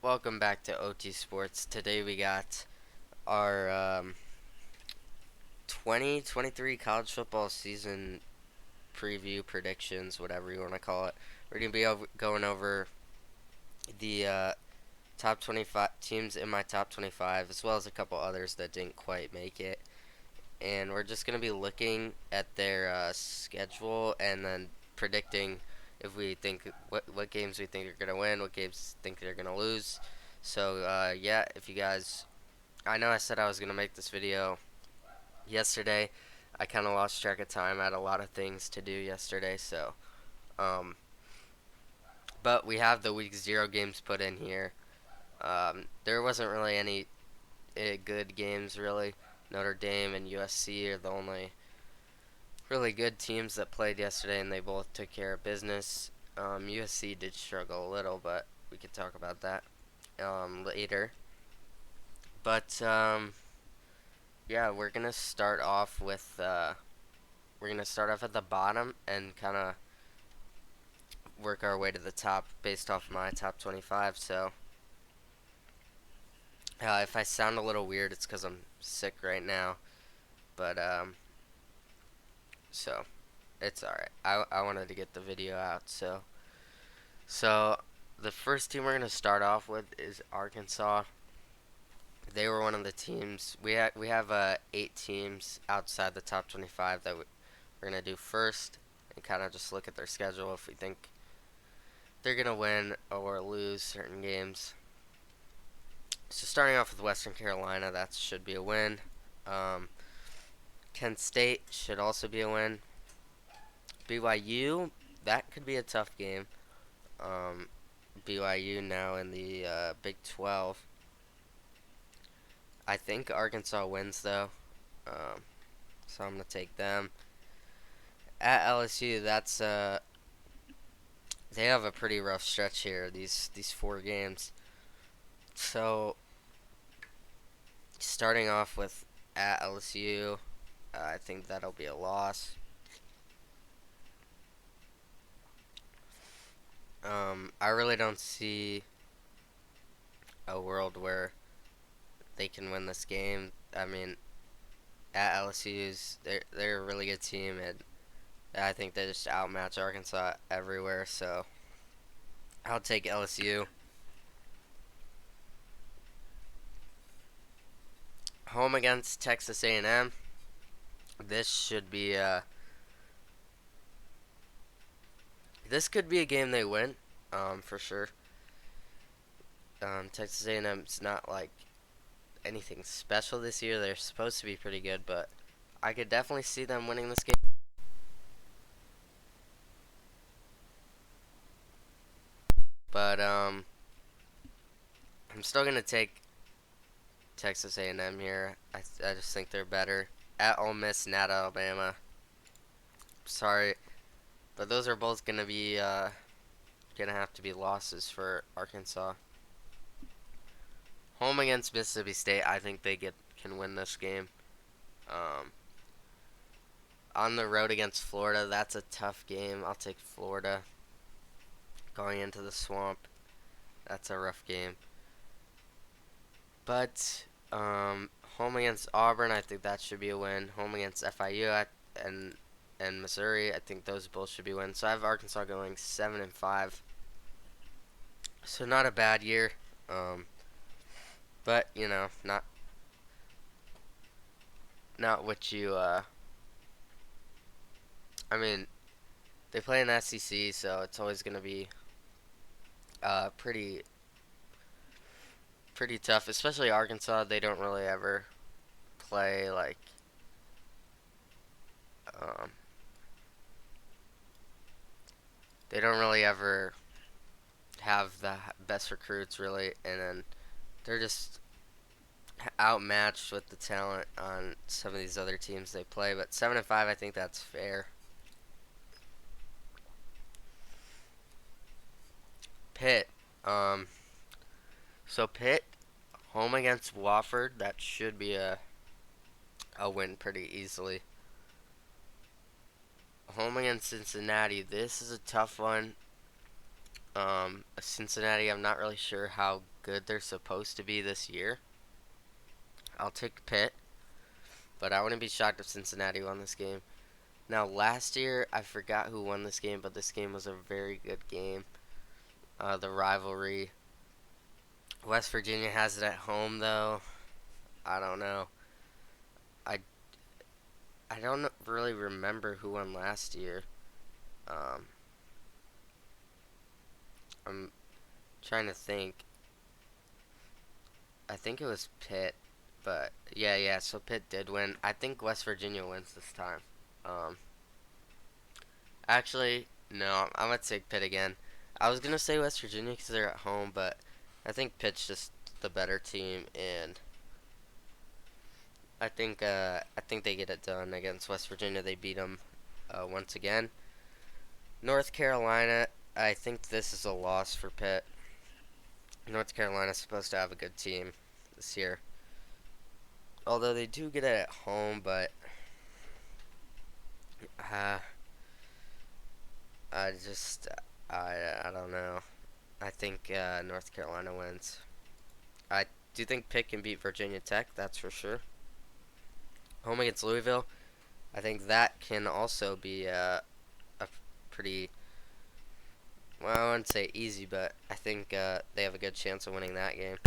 Welcome back to OT Sports. Today we got our 2023 college football season preview predictions, whatever you want to call it. We're going to be going over the top 25 teams in my top 25, as well as a couple others that didn't quite make it. And we're just going to be looking at their schedule and then predicting if we think what games we think they're going to win, what games think they're going to lose. So, yeah, if you guys, I know I said I was going to make this video yesterday. I kind of lost track of time. I had a lot of things to do yesterday, so, um, but we have the week 0 games put in here. There wasn't really any good games, really. Notre Dame and USC are the only really good teams that played yesterday, and they both took care of business. USC did struggle a little, but we could talk about that later. But yeah, we're gonna start off with at the bottom and kind of work our way to the top based off my top 25. So if I sound a little weird, it's because I'm sick right now. But so it's alright. I wanted to get the video out. So the first team we're gonna start off with is Arkansas. They were one of the teams. We have 8 teams outside the top 25 that we're gonna do first, and kind of just look at their schedule if we think they're gonna win or lose certain games. So starting off with Western Carolina, that should be a win. Um, Kent State should also be a win. BYU, that could be a tough game. BYU now in the Big 12. I think Arkansas wins though, so I'm gonna take them. At LSU, they have a pretty rough stretch here. These 4 games. So starting off with at LSU, I think that'll be a loss. I really don't see a world where they can win this game. I mean, at LSU's, they're a really good team, and I think they just outmatch Arkansas everywhere. So I'll take LSU. Home against Texas A&M. This should be this could be a game they win, for sure. Texas A&M's not like anything special this year. They're supposed to be pretty good, but I could definitely see them winning this game. But I'm still gonna take Texas A&M here. I just think they're better. At Ole Miss and at Alabama. Sorry, but those are both gonna have to be losses for Arkansas. Home against Mississippi State, I think they can win this game. Um, on the road against Florida, that's a tough game. I'll take Florida. Going into the swamp, that's a rough game. But home against Auburn, I think that should be a win. Home against FIU and Missouri, I think those both should be wins. So I have Arkansas going 7-5. So not a bad year. But you know, not what you. I mean, they play in the SEC, so it's always gonna be pretty tough. Especially Arkansas, they don't really ever play like um, they don't really ever have the best recruits really, and then they're just outmatched with the talent on some of these other teams they play. But 7-5, I think that's fair. Pitt. So Pitt home against Wofford, that should be a win pretty easily. Home against Cincinnati, this is a tough one. Cincinnati, I'm not really sure how good they're supposed to be this year, I'll take Pitt, but I wouldn't be shocked if Cincinnati won this game. Now, last year, I forgot who won this game, but this game was a very good game. The rivalry. West Virginia has it at home, though. I don't know. I, I don't really remember who won last year. Um, I'm trying to think. I think it was Pitt, but yeah. So Pitt did win. I think West Virginia wins this time. Um, Actually, no, I'm gonna take Pitt again. I was gonna say West Virginia because they're at home, but I think Pitt's just the better team, and I think they get it done against West Virginia. They beat them once again. North Carolina, I think this is a loss for Pitt. North Carolina's supposed to have a good team this year, although they do get it at home, but uh, I just I don't know. I think North Carolina wins. I do think Pitt can beat Virginia Tech, that's for sure. Home against Louisville, I think that can also be a pretty, well, I wouldn't say easy, but I think they have a good chance of winning that game.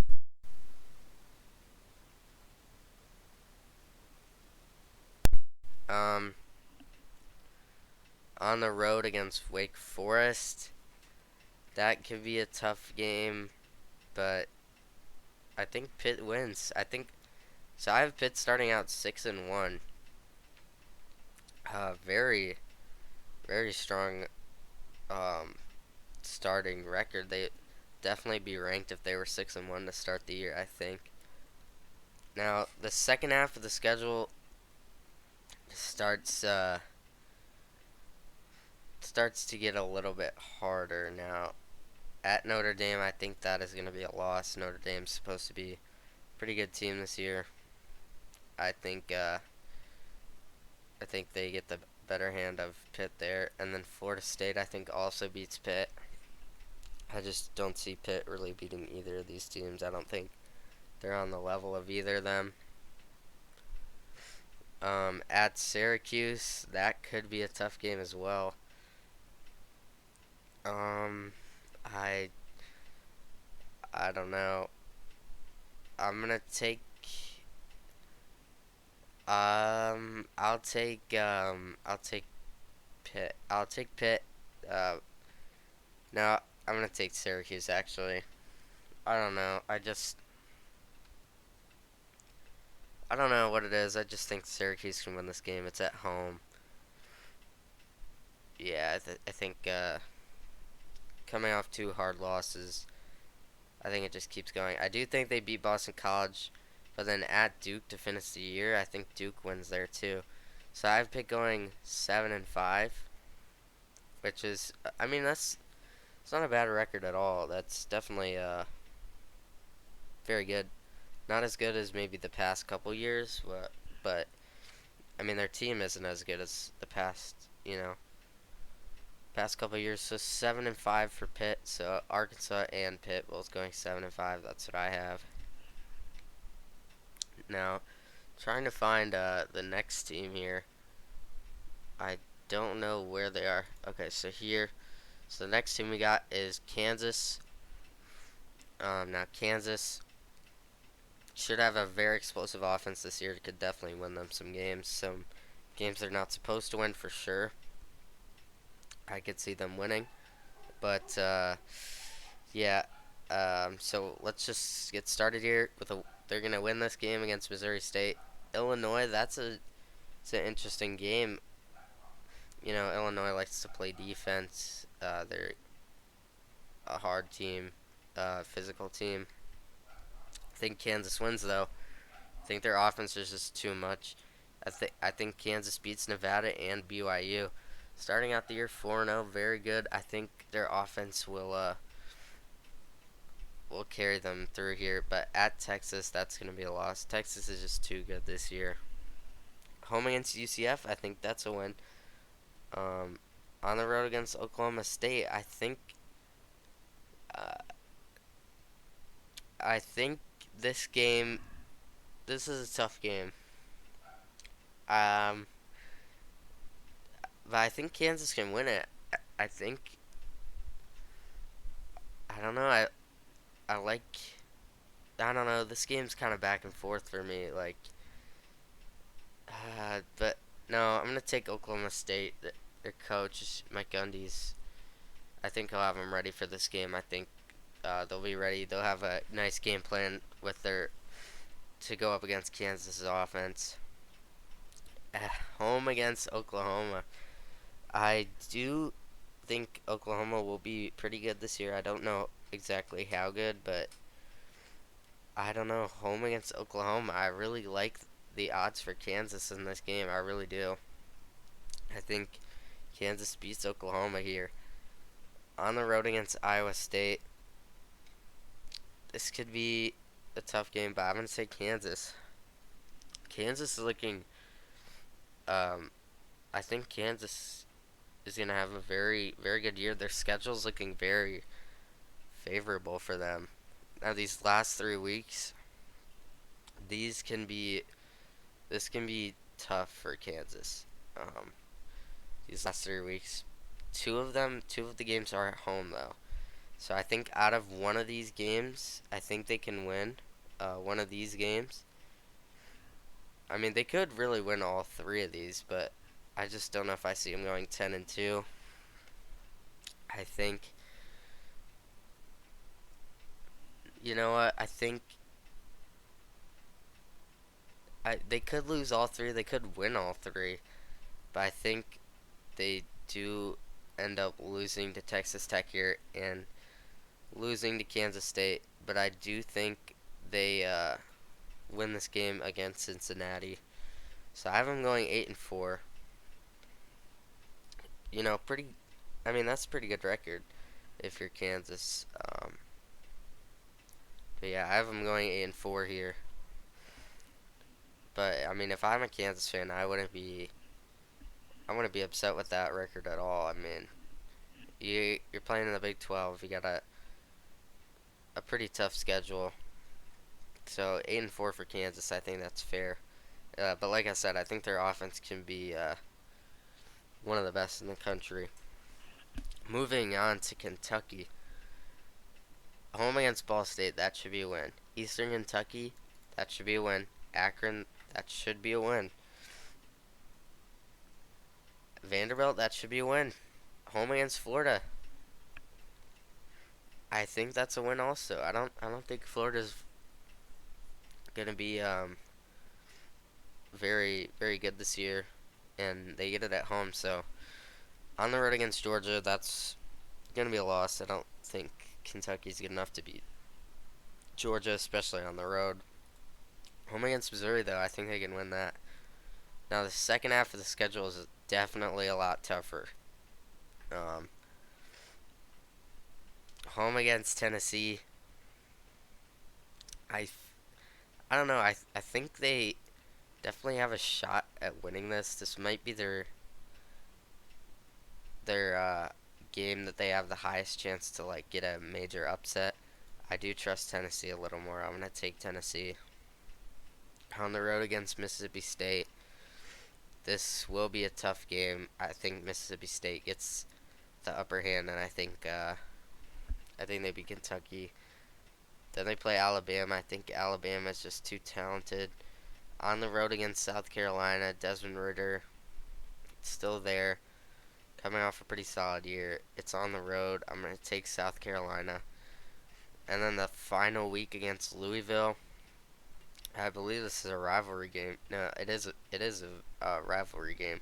Um, on the road against Wake Forest, that could be a tough game, but I think Pitt wins. I think so. I have Pitt starting out 6-1. Very, very strong um, starting record. They definitely be ranked if they were 6-1 to start the year, I think. Now the second half of the schedule starts starts to get a little bit harder now. At Notre Dame, I think that is going to be a loss. Notre Dame's supposed to be a pretty good team this year. I think I think they get the better hand of Pitt there, and then Florida State I think also beats Pitt. I just don't see Pitt really beating either of these teams. I don't think they're on the level of either of them. At Syracuse, that could be a tough game as well. Um, I I don't know. I'm gonna take I'll take Pitt. I'll take Pitt. Uh, no, I'm gonna take Syracuse actually. I don't know. I don't know what it is. I just think Syracuse can win this game. It's at home. Yeah, I think coming off two hard losses, I think it just keeps going. I do think they beat Boston College, but then at Duke to finish the year, I think Duke wins there too. So I've picked going 7-5, which is, I mean, that's it's not a bad record at all. That's definitely very good. Not as good as maybe the past couple years, but I mean their team isn't as good as the past couple years. So 7-5 for Pitt. So Arkansas and Pitt both going 7-5. That's what I have. Now, trying to find the next team here. I don't know where they are. Okay, so here. So the next team we got is Kansas. Now Kansas should have a very explosive offense this year. Could definitely win them some games. Some games they're not supposed to win for sure. I could see them winning, but yeah. So let's just get started here with a. They're gonna win this game against Missouri State. Illinois. It's an interesting game. You know, Illinois likes to play defense. They're a hard team, physical team. I think Kansas wins though. I think their offense is just too much. I think Kansas beats Nevada and BYU. Starting out the year 4-0, very good. I think their offense will carry them through here. But at Texas, that's going to be a loss. Texas is just too good this year. Home against UCF, I think that's a win. On the road against Oklahoma State, I think uh, I think this game, this is a tough game. Um, but I think Kansas can win it. I think, I don't know, I like, I don't know, this game's kind of back and forth for me. Like, but no, I'm going to take Oklahoma State. Their coach, Mike Gundy's, I think he'll have them ready for this game. I think they'll be ready. They'll have a nice game plan with their to go up against Kansas's offense. Home against Oklahoma. I do think Oklahoma will be pretty good this year. I don't know exactly how good, but I don't know. Home against Oklahoma. I really like the odds for Kansas in this game. I really do. I think Kansas beats Oklahoma here. On the road against Iowa State. This could be a tough game, but I'm going to say Kansas. Kansas is looking. Um, I think Kansas is going to have a very, very good year. Their schedule's looking very favorable for them. Now, these last 3 weeks, these can be. This can be tough for Kansas. Um, these last 3 weeks, two of the games are at home though. So I think out of one of these games, I think they can win one of these games. I mean, they could really win all three of these, but I just don't know if I see them going 10-2. I think, you know what? I think they could lose all three. They could win all three, but I think they do end up losing to Texas Tech here and losing to Kansas State. But I do think they win this game against Cincinnati. So I have them going 8-4. You know, pretty. I mean, that's a pretty good record if you're Kansas. But yeah, I have them going 8-4 here. But I mean, if I'm a Kansas fan, I wouldn't be. I wouldn't be upset with that record at all. I mean, you're playing in the Big 12. You got a pretty tough schedule. So 8-4 for Kansas. I think that's fair. But like I said, I think their offense can be one of the best in the country. Moving on to Kentucky. Home against Ball State, that should be a win. Eastern Kentucky, that should be a win. Akron, that should be a win. Vanderbilt, that should be a win. Home against Florida, I think that's a win also. I don't think Florida's gonna be very very good this year, and they get it at home. So on the road against Georgia, that's gonna be a loss. I don't think Kentucky's good enough to beat Georgia, especially on the road. Home against Missouri, though, I think they can win that. Now, the second half of the schedule is definitely a lot tougher. Um, Home against Tennessee, I, I don't know. I think they definitely have a shot at winning this. This might be their game that they have the highest chance to like get a major upset. I do trust Tennessee a little more. I'm gonna take Tennessee. On the road against Mississippi State, this will be a tough game. I think Mississippi State gets the upper hand, and I think they beat Kentucky. Then they play Alabama. I think Alabama is just too talented. On the road against South Carolina, Desmond Ridder still there, coming off a pretty solid year. It's on the road. I'm gonna take South Carolina. And then the final week against Louisville, I believe this is a rivalry game. No, it is a rivalry game.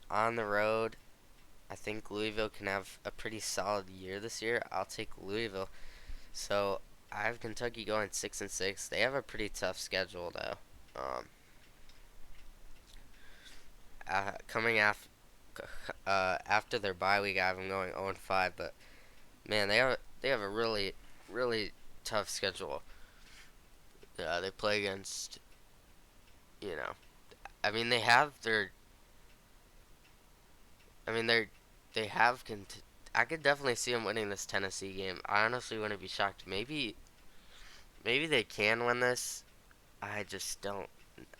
On the road, I think Louisville can have a pretty solid year this year. I'll take Louisville. So I have Kentucky going 6-6. They have a pretty tough schedule though. Coming after their bye week, I have them going 0-5. But man, they have a really really tough schedule. They play against, you know, I mean they have their, I mean they have. I could definitely see them winning this Tennessee game. I honestly wouldn't be shocked. Maybe maybe they can win this. I just don't.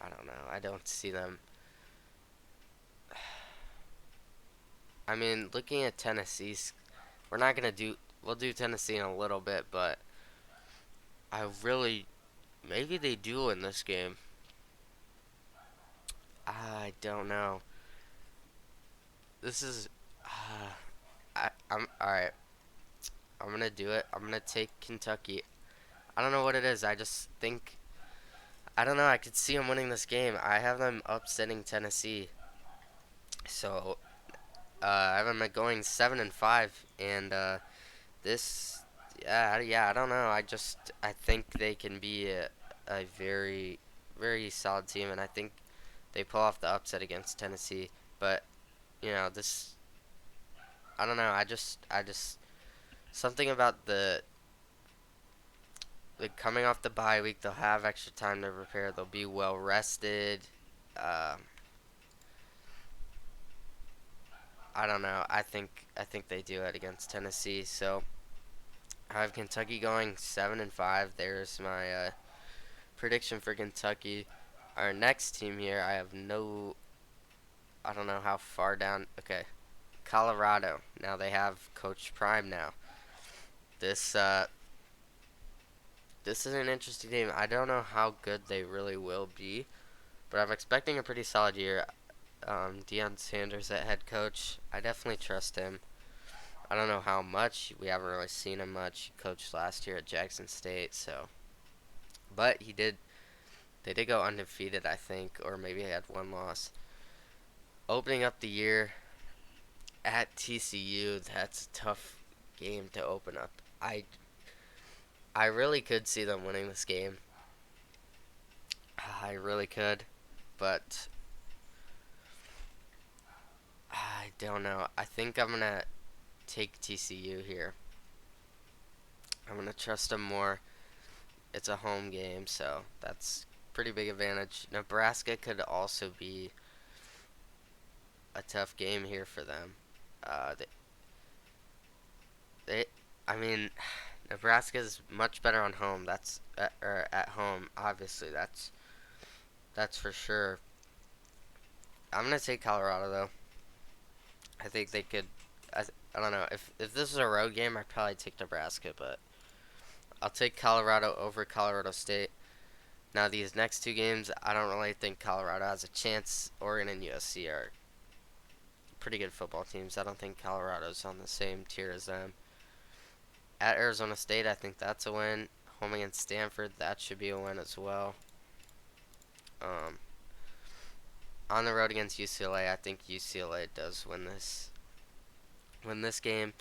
I don't know. I don't see them. I mean, looking at Tennessee's, we're not gonna do. We'll do Tennessee in a little bit, but I really maybe they do in this game. I don't know. This is. I'm all right. I'm gonna do it. I'm gonna take Kentucky. I don't know what it is. I just think I don't know. I could see them winning this game. I have them upsetting Tennessee. So I have them at going 7-5, and this, yeah. I don't know. I think they can be a very very solid team, and I think they pull off the upset against Tennessee. But this, I don't know. I just something about the coming off the bye week. They'll have extra time to prepare. They'll be well rested. Um, I don't know. I think they do it against Tennessee. So I have Kentucky going 7-5. There's my prediction for Kentucky. Our next team here, I have no. I don't know how far down. Okay, Colorado. Now they have Coach Prime now. This this is an interesting team. I don't know how good they really will be, but I'm expecting a pretty solid year. Deion Sanders at head coach. I definitely trust him. I don't know how much. We haven't really seen him much. He coached last year at Jackson State, so. But he did. They did go undefeated, I think, or maybe they had one loss. Opening up the year at TCU, that's a tough game to open up. I really could see them winning this game. I really could, but I don't know. I think I'm gonna take TCU here. I'm gonna trust them more. It's a home game, so that's pretty big advantage. Nebraska could also be a tough game here for them. Uh, they, they I mean, Nebraska's much better on home. That's or at home. Obviously, that's for sure. I'm gonna take Colorado though. I think they could. I don't know if this is a road game. I'd probably take Nebraska, but I'll take Colorado over Colorado State. Now these next two games, I don't really think Colorado has a chance. Oregon and USC are pretty good football teams. I don't think Colorado's on the same tier as them. At Arizona State, I think that's a win. Home against Stanford, that should be a win as well. Um, on the road against UCLA, I think UCLA does win this game.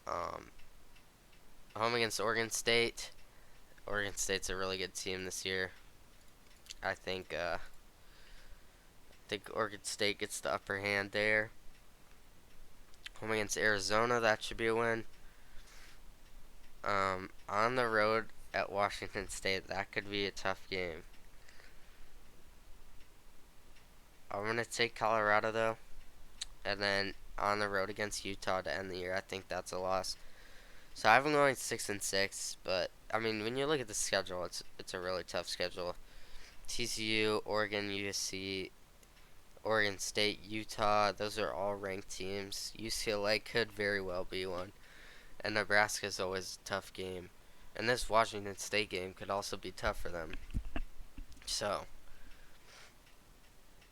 Um, home against Oregon State. Oregon State's a really good team this year. I think Oregon State gets the upper hand there. Home against Arizona, that should be a win. On the road at Washington State, that could be a tough game. I'm gonna take Colorado though, and then on the road against Utah to end the year, I think that's a loss. So I have them going 6-6, but I mean, when you look at the schedule, it's a really tough schedule. TCU, Oregon, USC, Oregon State, Utah, those are all ranked teams. UCLA could very well be one. And Nebraska's always a tough game. And this Washington State game could also be tough for them. So,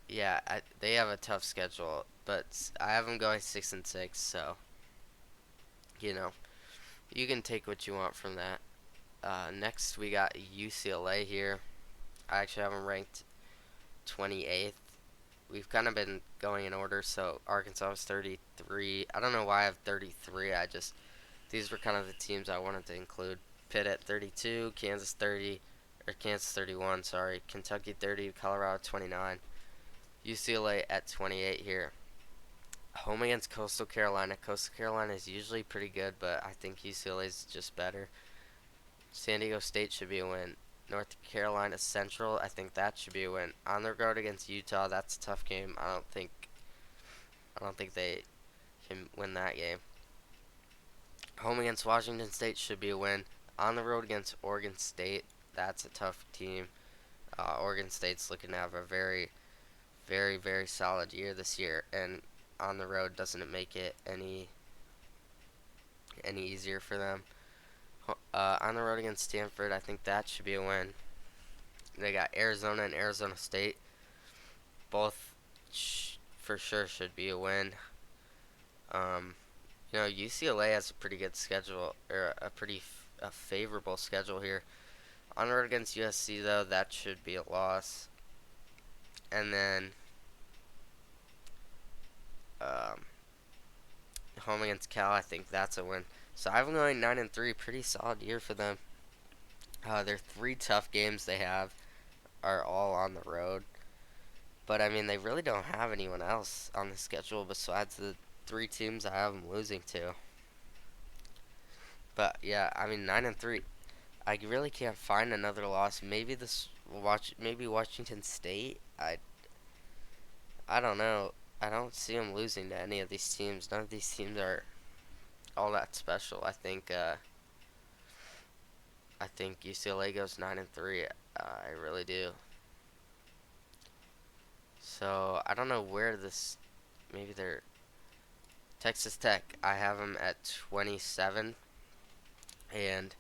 yeah, they have a tough schedule, but I have them going 6-6. So, you know, you can take what you want from that. Next, we got UCLA here. I actually have them ranked 28th. We've kind of been going in order. So Arkansas was 33. I don't know why I have 33. These were kind of the teams I wanted to include. Pitt at 32, Kansas 30, or Kansas 31, sorry. Kentucky 30, Colorado 29. UCLA at 28 here. Home against Coastal Carolina. Coastal Carolina is usually pretty good, but I think UCLA is just better. San Diego State should be a win. North Carolina Central, I think that should be a win. On the road against Utah, that's a tough game. I don't think they can win that game. Home against Washington State should be a win. On the road against Oregon State, that's a tough team. Oregon State's looking to have a very, very, very solid year this year, and on the road doesn't make it any easier for them. On the road against Stanford, I think that should be a win. They got Arizona and Arizona State, both for sure should be a win. Um, UCLA has a pretty good schedule, or a favorable schedule here. On the road against USC, though, that should be a loss. And then um, home against Cal, I think that's a win. So I'm going 9-3, pretty solid year for them. Their three tough games they have are all on the road, but I mean they really don't have anyone else on the schedule besides the three teams I have them losing to. But yeah, I mean 9-3. I really can't find another loss. Maybe Washington State. I don't know. I don't see them losing to any of these teams. None of these teams are all that special. I think UCLA goes 9-3. I really do. So I don't know where this. Maybe they're Texas Tech. I have them at 27, and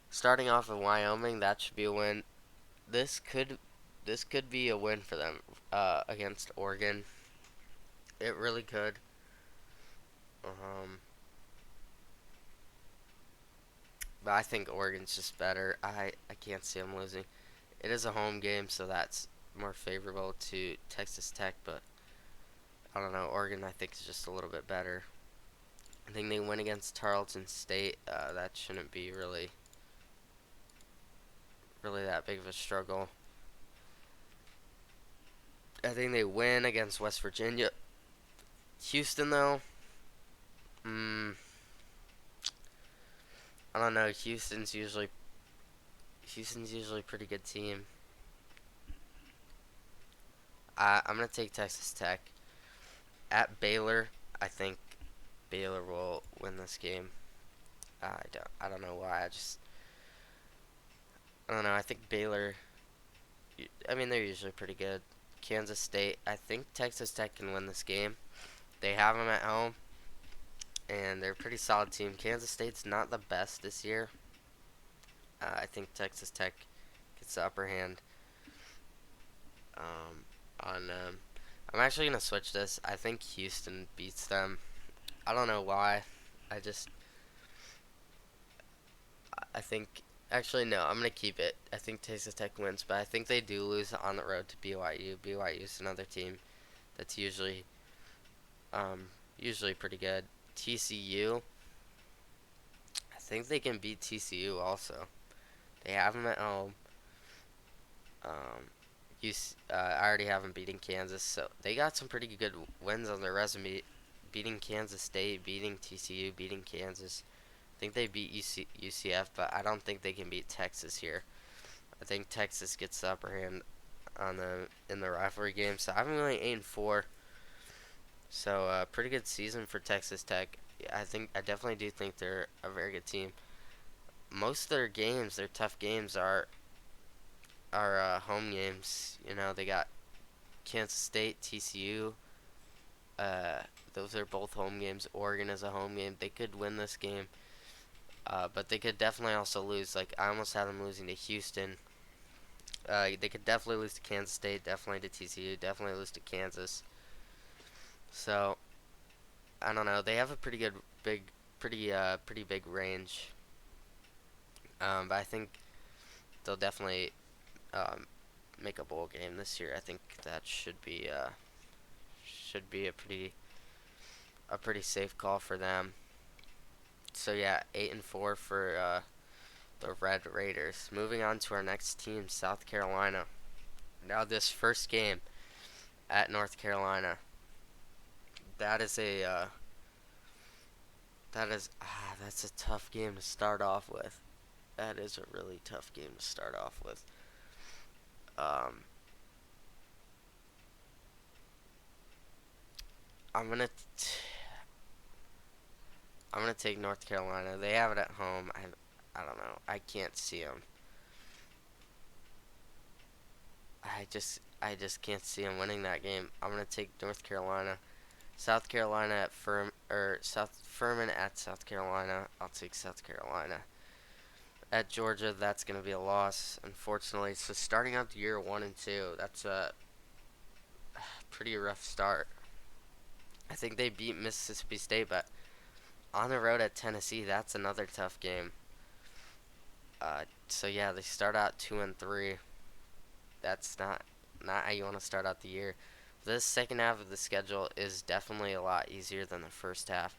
starting off in Wyoming, that should be a win. This could this could be a win for them against Oregon. It really could. Um, but I think Oregon's just better. I can't see them losing. It is a home game, so that's more favorable to Texas Tech, but I don't know. Oregon, I think, is just a little bit better. I think they win against Tarleton State. That shouldn't be really that big of a struggle. I think they win against West Virginia. Houston, though, mm, I don't know. Houston's usually a pretty good team. I'm gonna take Texas Tech at Baylor. I think Baylor will win this game. I don't know why. I don't know. I think Baylor. I mean, they're usually pretty good. Kansas State. I think Texas Tech can win this game. They have them at home, and they're a pretty solid team. Kansas State's not the best this year. I think Texas Tech gets the upper hand on them. I'm actually gonna switch this. I think Houston beats them. I don't know why. I just I think actually no. I'm gonna keep it. I think Texas Tech wins, but I think they do lose on the road to BYU. BYU is another team that's um usually pretty good. TCU. I think they can beat TCU also. They have them at home. Um, I already have them beating Kansas, so they got some pretty good wins on their resume. Beating Kansas State, beating TCU, beating Kansas. I think they beat UCF, but I don't think they can beat Texas here. I think Texas gets the upper hand in the rivalry game. So I'm going 8-4. So pretty good season for Texas Tech. I definitely do think they're a very good team. Most of their games, their tough games, are home games. They got Kansas State, TCU. Uh, those are both home games. Oregon is a home game. They could win this game, but they could definitely also lose. Like I almost had them losing to Houston. They could definitely lose to Kansas State. Definitely to TCU. Definitely lose to Kansas. So I don't know. They have a pretty big range. But I think they'll definitely um, make a bowl game this year. I think that should be a pretty safe call for them. So yeah, 8-4 for the Red Raiders. Moving on to our next team, South Carolina. Now this first game at North Carolina, that is a that's a tough game to start off with. That is a really tough game to start off with. Um, I'm gonna I'm gonna take North Carolina. They have it at home. I don't know. I can't see them. I just can't see them winning that game. I'm gonna take North Carolina. South Carolina at Furman at South Carolina. I'll take South Carolina. At Georgia, that's gonna be a loss, unfortunately. So starting out the year 1-2, that's a pretty rough start. I think they beat Mississippi State, but on the road at Tennessee, that's another tough game. So yeah, they start out 2-3. That's not how you want to start out the year. This second half of the schedule is definitely a lot easier than the first half.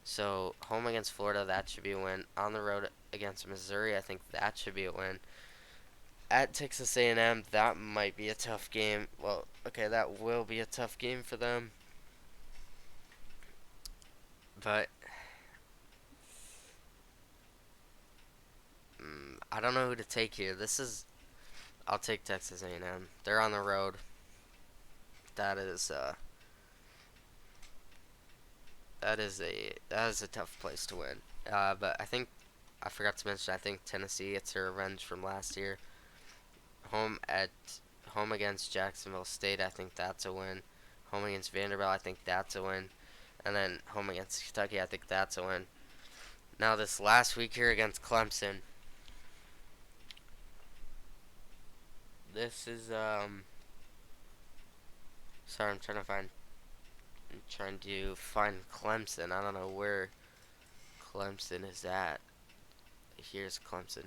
So home against Florida, that should be a win. On the road against Missouri, I think that should be a win. At Texas A&M, that might be a tough game. Well, okay, that will be a tough game for them. But I don't know who to take here. I'll take Texas A&M. They're on the road. That is that is a tough place to win. But I forgot to mention. I think Tennessee gets their revenge from last year. Home at home against Jacksonville State. I think that's a win. Home against Vanderbilt. I think that's a win. And then home against Kentucky. I think that's a win. Now this last week here against Clemson. This is Sorry, I'm trying to find Clemson. I don't know where Clemson is at. Here's Clemson.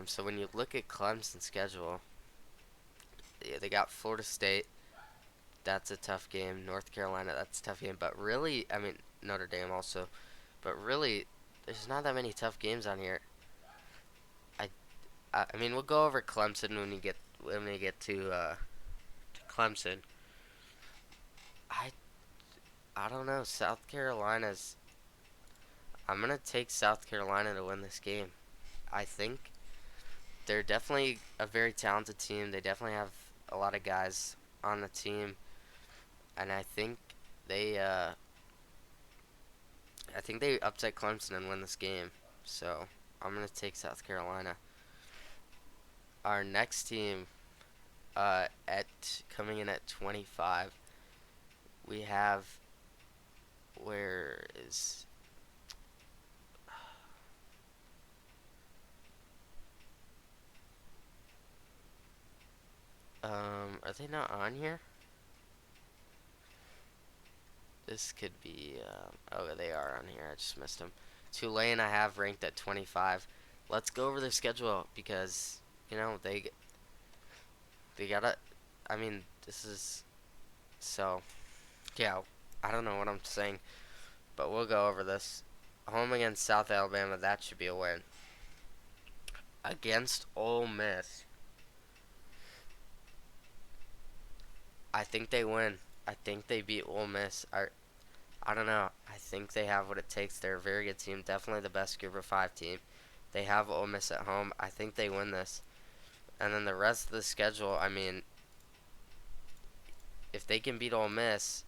So when you look at Clemson's schedule, yeah, they got Florida State. That's a tough game. North Carolina, that's a tough game. But really, I mean Notre Dame also. But really, there's not that many tough games on here. I, I mean we'll go over Clemson when we get to Clemson. I I don't know. South Carolina's. I'm gonna take South Carolina to win this game. I think they're definitely a very talented team. They definitely have a lot of guys on the team, and they uh, I think they upset Clemson and win this game. So I'm gonna take South Carolina. Our next team, at coming in at 25, we have where is are they not on here? This could be oh they are on here. I just missed them. Tulane I have ranked at 25. Let's go over their schedule because they gotta. I mean this is so yeah. I don't know what I'm saying, but we'll go over this. Home against South Alabama, that should be a win. Against Ole Miss, I think they win. I think they beat Ole Miss. I don't know. I think they have what it takes. They're a very good team. Definitely the best Group of 5 team. They have Ole Miss at home. I think they win this. And then the rest of the schedule, I mean, if they can beat Ole Miss,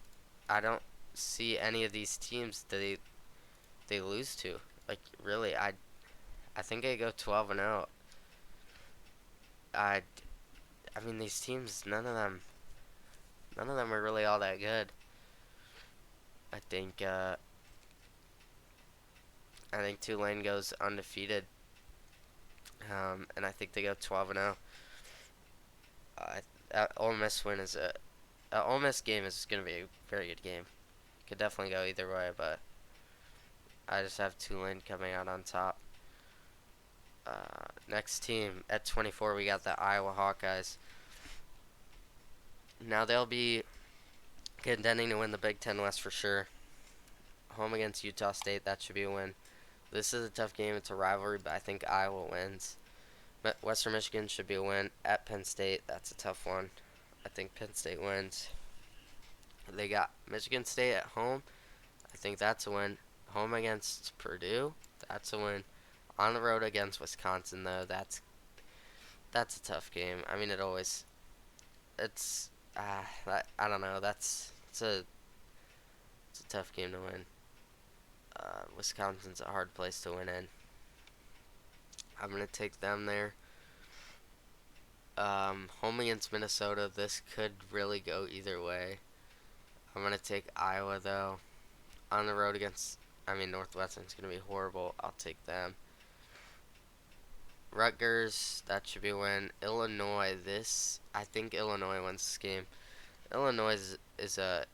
I don't see any of these teams that they lose to. Like really, I think they go 12-0. I I mean these teams, none of them are really all that good. I think uh I think Tulane goes undefeated. And I think they go 12-0. That Ole Miss win is a Ole Miss game is going to be a very good game. Could definitely go either way, but I just have Tulane coming out on top. Next team at 24, we got the Iowa Hawkeyes. Now they'll be contending to win the Big Ten West for sure. Home against Utah State, that should be a win. This is a tough game. It's a rivalry, but I think Iowa wins. But Western Michigan should be a win. At Penn State, that's a tough one. I think Penn State wins. They got Michigan State at home. I think that's a win. Home against Purdue, that's a win. On the road against Wisconsin, though, that's a tough game. I mean, it's I don't know. It's a tough game to win. Wisconsin's a hard place to win in. I'm gonna take them there. Home against Minnesota. This could really go either way. I'm gonna take Iowa though. On the road against, Northwestern's gonna be horrible. I'll take them. Rutgers, that should be a win. Illinois, I think Illinois wins this game. Illinois is a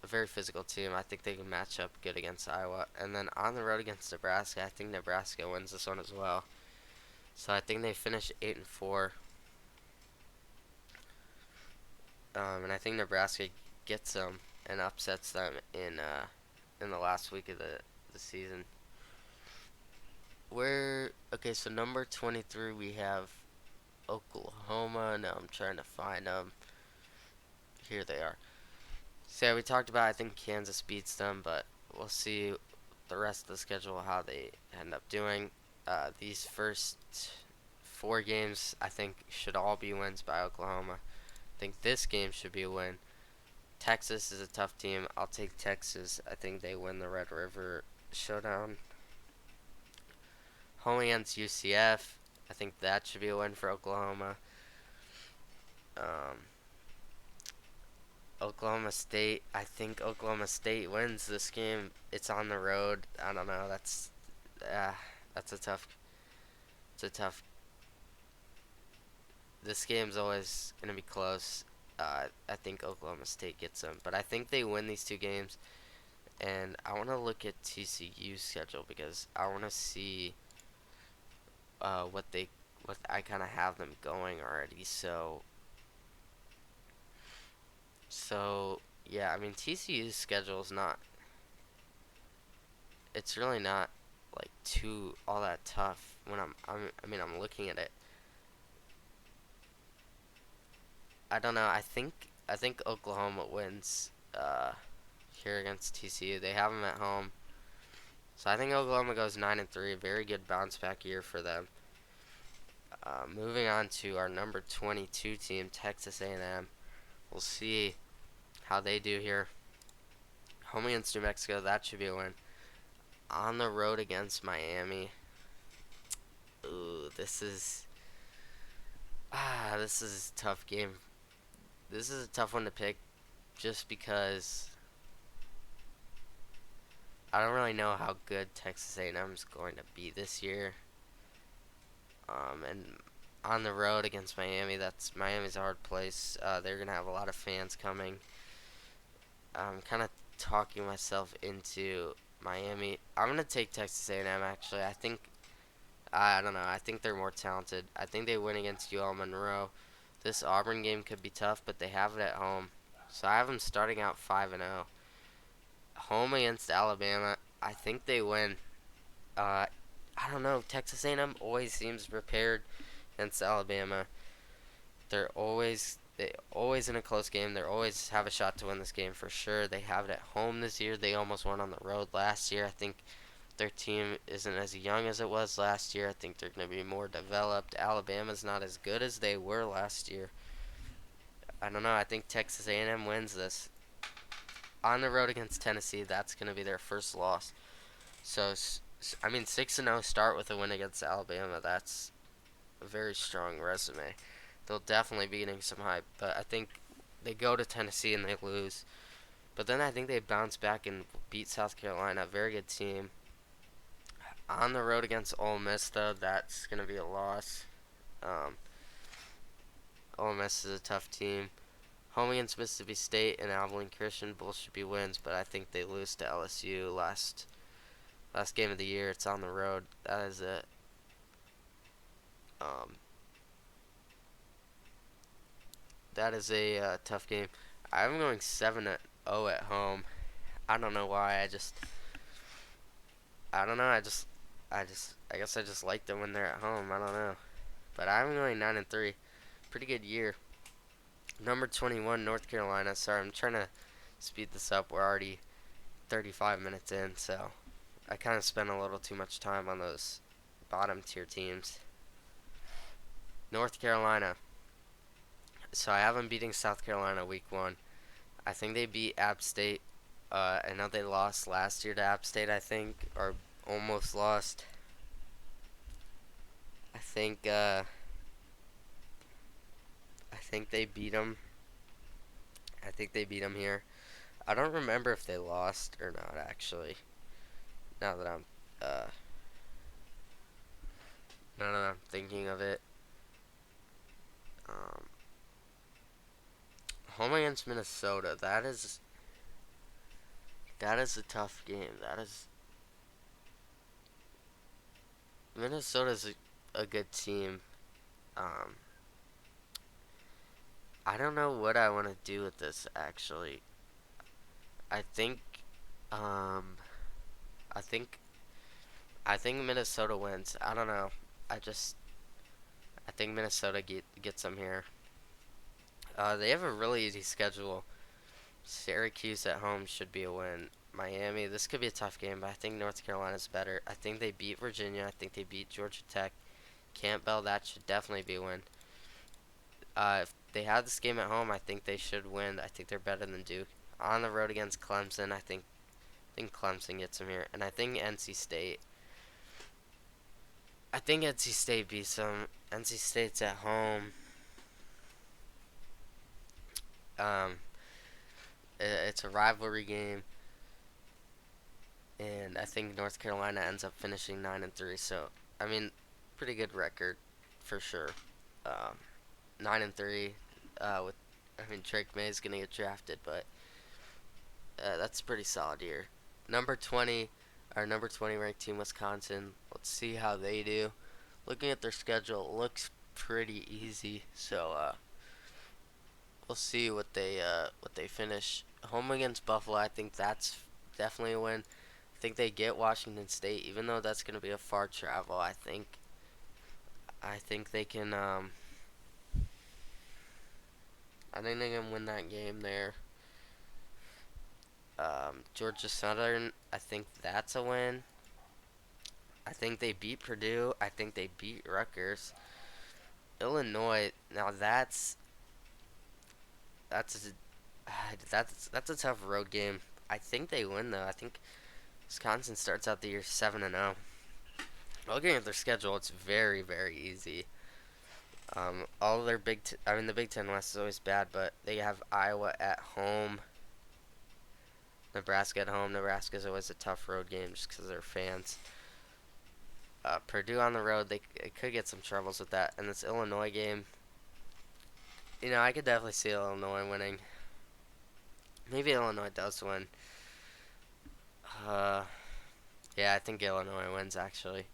very physical team. I think they can match up good against Iowa. And then on the road against Nebraska, I think Nebraska wins this one as well. So I think they finish 8-4. And I think Nebraska gets them and upsets them in the last week of the season. Okay, so number 23 we have Oklahoma. Now I'm trying to find them. Here they are. So yeah, we talked about, I think Kansas beats them, but we'll see the rest of the schedule how they end up doing. These first 4 games I think should all be wins by Oklahoma. I think this game should be a win. Texas is a tough team. I'll take Texas. I think they win the Red River Showdown. Home against UCF. I think that should be a win for Oklahoma. Um, Oklahoma State. I think Oklahoma State wins this game. It's on the road. I don't know. That's a tough. It's a tough. This game's always gonna be close. I think Oklahoma State gets them, but I think they win these 2 games. And I want to look at TCU's schedule because I want to see what I kind of have them going already. So yeah, TCU's schedule is not. It's really not like too all that tough when I'm looking at it. I don't know. I think Oklahoma wins here against TCU. They have them at home. So I think Oklahoma goes 9-3, a very good bounce back year for them. Moving on to our number 22 team, Texas A&M. We'll see how they do here. Home against New Mexico, that should be a win. On the road against Miami. Ooh, this is a tough game. This is a tough one to pick just because I don't really know how good Texas A&M is going to be this year. And on the road against Miami, Miami's a hard place. They're gonna have a lot of fans coming. I'm kind of talking myself into Miami. I'm gonna take Texas A&M actually. I don't know. I think they're more talented. I think they win against UL Monroe. This Auburn game could be tough, but they have it at home. So I have them starting out 5-0. Home against Alabama. I think they win. Uh, I don't know. Texas A&M always seems prepared against Alabama. They always in a close game. They always have a shot to win this game for sure. They have it at home this year. They almost won on the road last year. I think their team isn't as young as it was last year. I think they're going to be more developed. Alabama's not as good as they were last year. I don't know. I think Texas A&M wins this. On the road against Tennessee, that's going to be their first loss. So 6-0 start with a win against Alabama. That's a very strong resume. They'll definitely be getting some hype, but I think they go to Tennessee and they lose. But then I think they bounce back and beat South Carolina, a very good team. On the road against Ole Miss, though, that's going to be a loss. Um, Ole Miss is a tough team. Home against Mississippi State and Abilene Christian, both should be wins, but I think they lose to LSU last game of the year. It's on the road. That is it. Um, that is a tough game. I'm going 7-0 at home. I don't know why. I don't know. I guess I just like them when they're at home. I don't know. But I'm going 9-3. Pretty good year. Number 21, North Carolina. Sorry, I'm trying to speed this up. We're already 35 minutes in, so I kind of spent a little too much time on those bottom tier teams. North Carolina. So I have them beating South Carolina week 1. I think they beat App State. I know they lost last year to App State, I think, or almost lost. think I think they beat them. I think they beat them here. I don't remember if they lost or not actually. Now that I'm uh now that I'm thinking of it. Um, Home against Minnesota. That is a tough game. That is Minnesota's a good team. Um, I don't know what I want to do with this actually. I think um I think I think Minnesota wins. I don't know. I just I think Minnesota gets them here. They have a really easy schedule. Syracuse at home should be a win. Miami, this could be a tough game, but I think North Carolina's better. I think they beat Virginia. I think they beat Georgia Tech. Campbell, that should definitely be a win. If they had this game at home, I think they should win. I think they're better than Duke. On the road against Clemson, I think Clemson gets them here, and I think NC State. I think NC State beats them. NC State's at home. Um, it's a rivalry game, and I think North Carolina ends up finishing 9-3. So, I mean, pretty good record for sure. Um, 9-3. With I mean, Drake May is gonna get drafted, but that's a pretty solid year. Number 20, our number 20 ranked team, Wisconsin. Let's see how they do. Looking at their schedule, it looks pretty easy. So we'll see what they finish. Home against Buffalo, I think that's definitely a win. I think they get Washington State, even though that's going to be a far travel. I think they can. I think they can win that game there. Georgia Southern, I think that's a win. I think they beat Purdue. I think they beat Rutgers. Illinois. Now that's a, that's a tough road game. I think they win though. I think Wisconsin starts out the year 7-0. Looking at their schedule, it's very very easy. All their I mean the Big Ten West is always bad, but they have Iowa at home, Nebraska at home. Nebraska's always a tough road game just because they're fans. Purdue on the road, they could get some troubles with that. And this Illinois game, I could definitely see Illinois winning. Maybe Illinois does win. Uh, yeah, I think Illinois wins actually.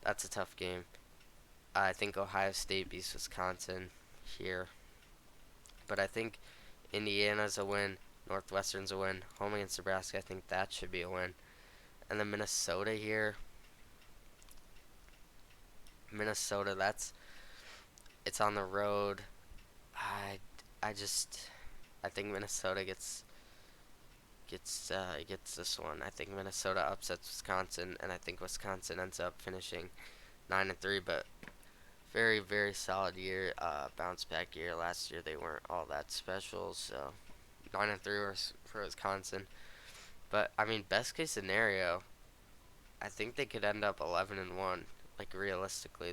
That's a tough game. I think Ohio State beats Wisconsin here, but I think Indiana's a win. Northwestern's a win. Home against Nebraska, I think that should be a win. And then Minnesota here. Minnesota, it's on the road. I I just I think Minnesota gets this one. I think Minnesota upsets Wisconsin, and I think Wisconsin ends up finishing 9-3. But very very solid year, bounce back year. Last year they weren't all that special, so 9-3 for Wisconsin. But I mean, best case scenario, I think they could end up 11-1. Like realistically,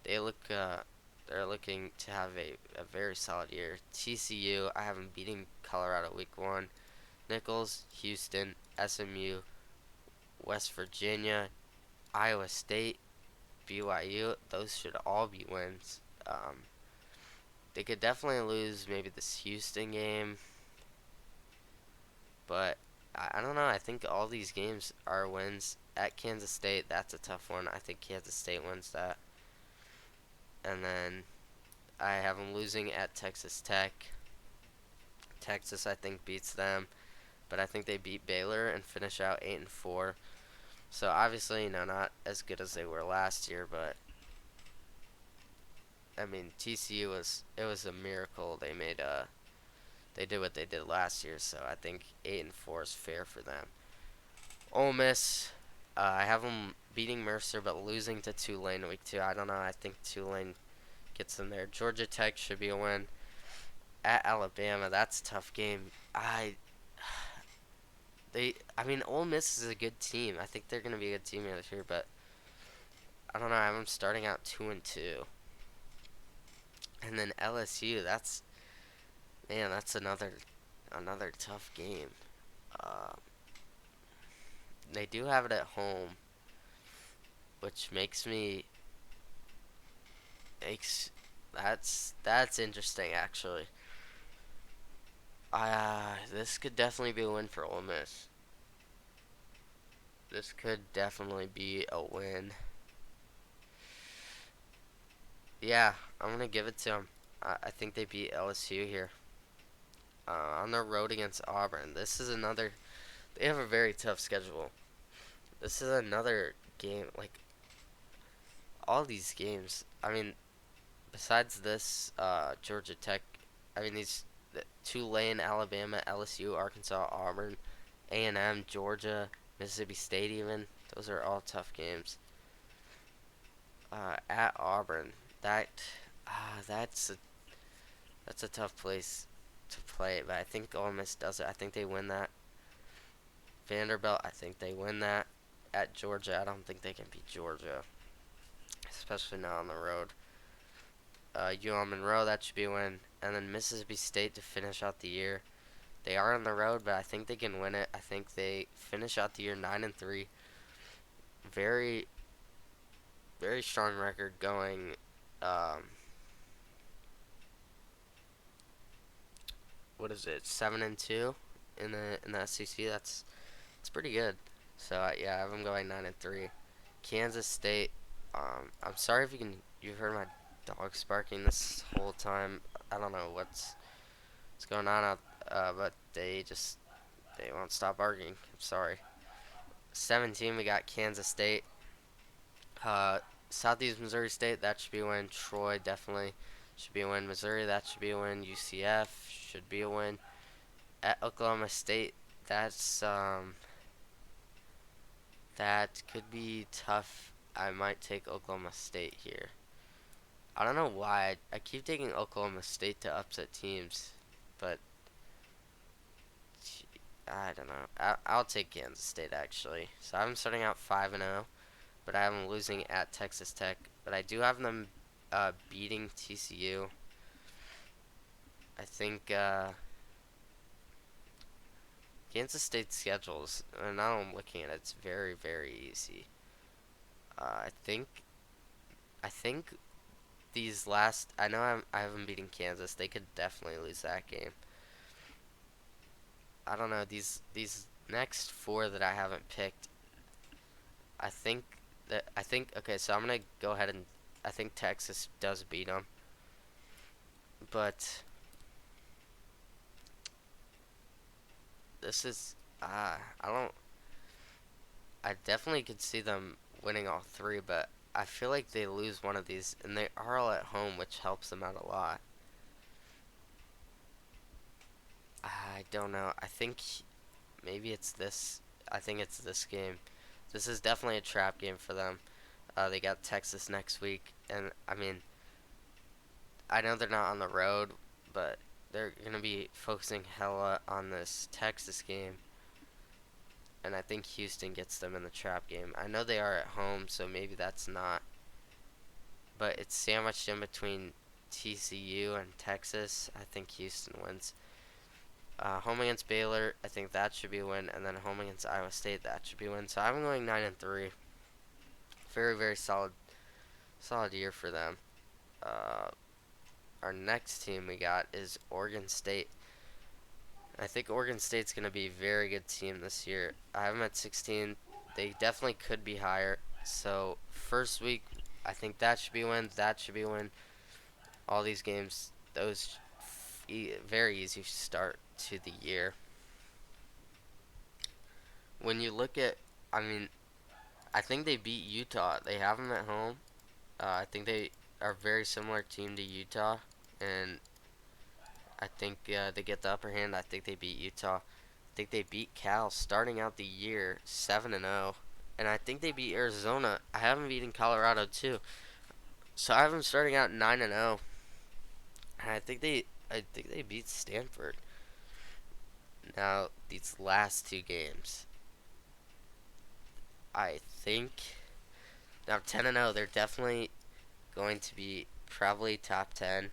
they look they're looking to have a very solid year. TCU, I have them beating Colorado week 1. Nicholls, Houston, SMU, West Virginia, Iowa State, BYU. Those should all be wins. They could definitely lose maybe this Houston game, but I don't know. I think all these games are wins. At Kansas State, that's a tough one. I think Kansas State wins that. And then I have them losing at Texas Tech. Texas, I think, beats them, but I think they beat Baylor and finish out 8-4. So obviously, not as good as they were last year, but I mean, TCU was a miracle. They did what they did last year, so I think 8-4 is fair for them. Ole Miss, I have them beating Mercer but losing to Tulane week 2. I don't know. I think Tulane gets them there. Georgia Tech should be a win. At Alabama, that's a tough game. I mean, Ole Miss is a good team. I think they're gonna be a good team this year, but I don't know. I have them starting out 2-2, and then LSU. That's man. That's another tough game. Uh, they do have it at home, which makes that's interesting actually. This could definitely be a win for Ole Miss. This could definitely be a win. Yeah, I'm gonna give it to them. I think they beat LSU here on their road against Auburn. This is another. They have a very tough schedule. This is another game. Like all these games. I mean, besides this, Georgia Tech. I mean these Tulane, Alabama, LSU, Arkansas, Auburn, A&M, Georgia, Mississippi State. Even those are all tough games. At Auburn, that that's a tough place to play, but I think Ole Miss does it. I think they win that. Vanderbilt, I think they win that. At Georgia, I don't think they can beat Georgia, especially not on the road. UL Monroe, that should be a win. And then Mississippi State to finish out the year. They are on the road, but I think they can win it. I think they finish out the year 9-3. Very, very strong record going. What is it? 7-2 in the SEC. It's pretty good. So yeah, I have them going 9-3. Kansas State. I'm sorry if you've heard my dogs barking this whole time. I don't know what's going on out, but they won't stop barking. I'm sorry. 17, we got Kansas State. Uh, Southeast Missouri State, that should be a win. Troy definitely should be a win. Missouri, that should be a win. UCF should be a win. At Oklahoma State, that's that could be tough. I might take Oklahoma State here. I don't know why I keep taking Oklahoma State to upset teams, but I don't know. I'll take Kansas State actually. So I'm starting out 5-0, but I have them losing at Texas Tech. But I do have them beating TCU. I think Kansas State's schedules. Now I'm looking at it. It's very very easy. I think these last. I know I have them beating Kansas. They could definitely lose that game. I don't know these next four that I haven't picked. I think okay. So I'm gonna go ahead and I think Texas does beat them, but this is I don't. I definitely could see them winning all three, but I feel like they lose one of these, and they are all at home, which helps them out a lot. I don't know. I think maybe it's this. I think it's this game. This is definitely a trap game for them. They got Texas next week, and I mean, I know they're not on the road, but they're gonna be focusing hella on this Texas game, and I think Houston gets them in the trap game. I know they are at home, so maybe that's not, but it's sandwiched in between TCU and Texas. I think Houston wins. Home against Baylor, I think that should be a win, and then home against Iowa State, that should be a win. So I'm going 9-3. Very very solid year for them. Uh, our next team we got is Oregon State. I think Oregon State's going to be a very good team this year. I have them at 16. They definitely could be higher. So first week, I think that should be a win. That should be a win. All these games, those very easy start to the year. When you look at, I mean, I think they beat Utah. They have them at home. I think they are a very similar team to Utah, and I think they get the upper hand. I think they beat Utah. I think they beat Cal starting out the year 7-0, and I think they beat Arizona. I have them beating Colorado too, so I have them starting out 9-0, and I think they beat Stanford. Now these last two games, I think Now 10-0, they're definitely going to be probably top 10.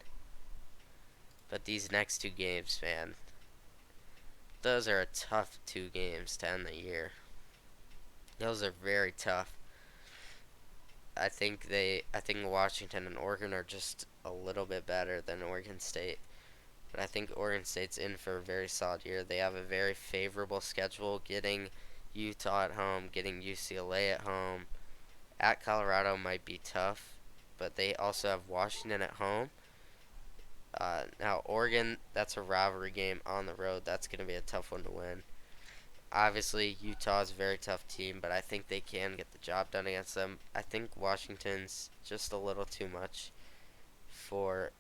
But these next two games, man, those are a tough two games to end the year. Those are very tough. I think Washington and Oregon are just a little bit better than Oregon State. But I think Oregon State's in for a very solid year. They have a very favorable schedule, getting Utah at home, getting UCLA at home. At Colorado might be tough, but they also have Washington at home. Now Oregon, that's a rivalry game on the road. That's going to be a tough one to win. Obviously, Utah is a very tough team, but I think they can get the job done against them. I think Washington's just a little too much for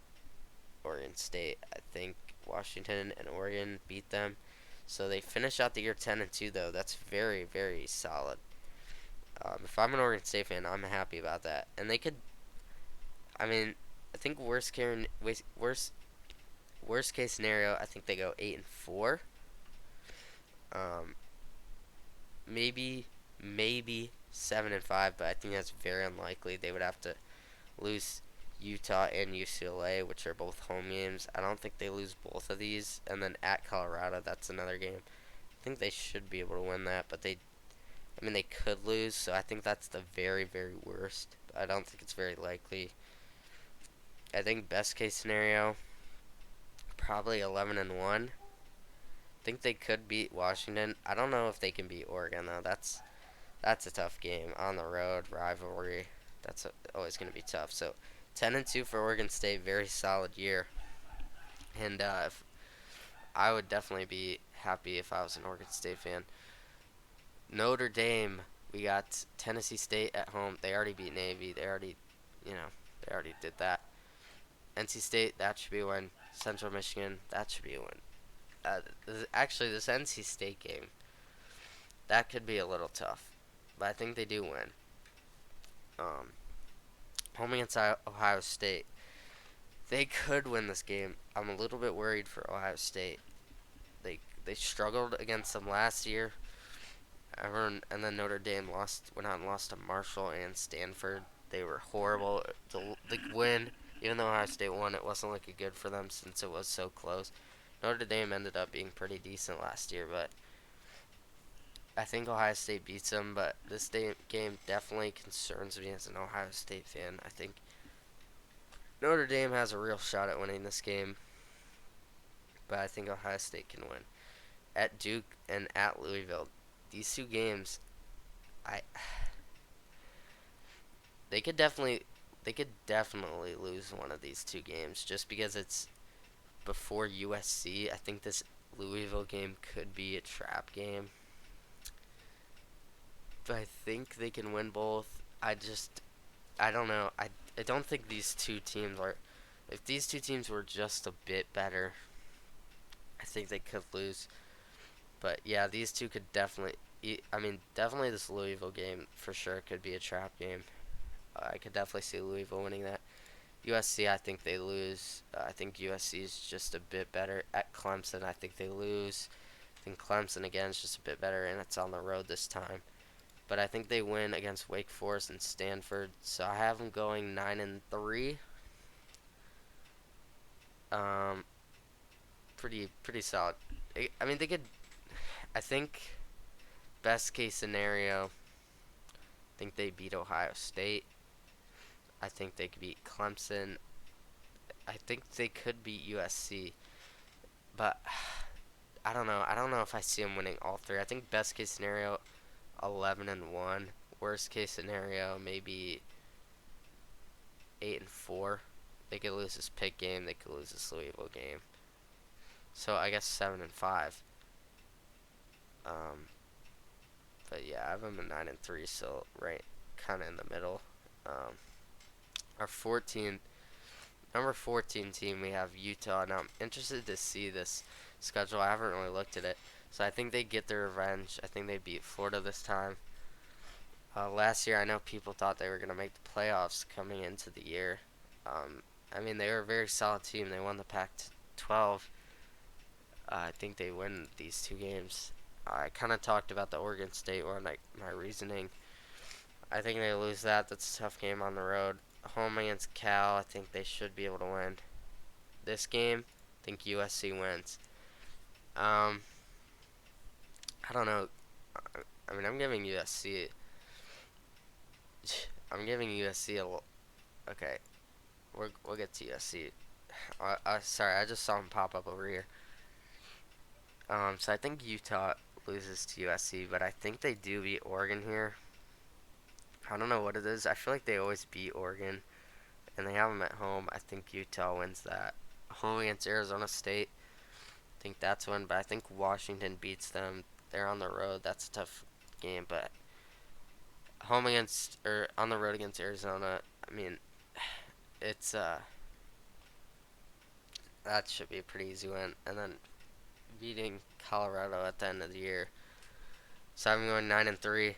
Oregon State. I think Washington and Oregon beat them. So they finish out the year 10-2, though. That's very, very solid. If I'm an Oregon State fan, I'm happy about that. And they could, I mean, I think worst case scenario, I think they go 8-4. Um, maybe 7-5, but I think that's very unlikely. They would have to lose Utah and UCLA, which are both home games. I don't think they lose both of these. And then at Colorado, that's another game. I think they should be able to win that, but they could lose, so I think that's the very, very worst. But I don't think it's very likely. I think best case scenario, probably 11-1. I think they could beat Washington. I don't know if they can beat Oregon though. That's a tough game on the road rivalry. That's always going to be tough. So 10-2 for Oregon State, very solid year. And I would definitely be happy if I was an Oregon State fan. Notre Dame, we got Tennessee State at home. They already beat Navy. They already did that. NC State, that should be a win. Central Michigan, that should be a win. Actually, this NC State game, that could be a little tough, but I think they do win. Um, Home against Ohio State, they could win this game. I'm a little bit worried for Ohio State. They struggled against them last year. And then Notre Dame went out and lost to Marshall and Stanford. They were horrible. The win, even though Ohio State won, it wasn't looking good for them since it was so close. Notre Dame ended up being pretty decent last year, but I think Ohio State beats them. But this game definitely concerns me as an Ohio State fan. I think Notre Dame has a real shot at winning this game, but I think Ohio State can win. At Duke and at Louisville, these two games, I they could definitely lose one of these two games just because it's before USC. I think this Louisville game could be a trap game, but I think they can win both. I don't know. I don't think these two teams are. If these two teams were just a bit better, I think they could lose. But yeah, these two could definitely. Definitely this Louisville game for sure could be a trap game. I could definitely see Louisville winning that. USC, I think they lose. I think USC is just a bit better. At Clemson, I think they lose. I think Clemson again is just a bit better, and it's on the road this time. But I think they win against Wake Forest and Stanford, so I have them going 9-3. Um, pretty solid. They could. I think best case scenario, I think they beat Ohio State. I think they could beat Clemson. I think they could beat USC, but I don't know. I don't know if I see them winning all three. I think best case scenario, 11-1. Worst case scenario, maybe 8-4. They could lose this Pitt game. They could lose this Louisville game. So I guess 7-5. Um, but yeah, I have them at 9-3, so right, kind of in the middle. Our number 14 team, we have Utah. Now I'm interested to see this schedule. I haven't really looked at it, so I think they get their revenge. I think they beat Florida this time. Last year, I know people thought they were gonna make the playoffs coming into the year. They were a very solid team. They won the Pac-12. I think they win these two games. I kind of talked about the Oregon State one, like my reasoning. I think they lose that. That's a tough game on the road. Home against Cal, I think they should be able to win. This game, I think USC wins. Um, I don't know. I mean, I'm giving USC. I'm giving USC a. Okay, we'll get to USC. Sorry, I just saw him pop up over here. So I think Utah loses to USC, but I think they do beat Oregon here. I don't know what it is. I feel like they always beat Oregon, and they have them at home. I think Utah wins that. Home against Arizona State, I think that's one, but I think Washington beats them. They're on the road. That's a tough game, but home against or on the road against Arizona, I mean, it's that should be a pretty easy win. And then beating Colorado at the end of the year. So I'm going 9-3.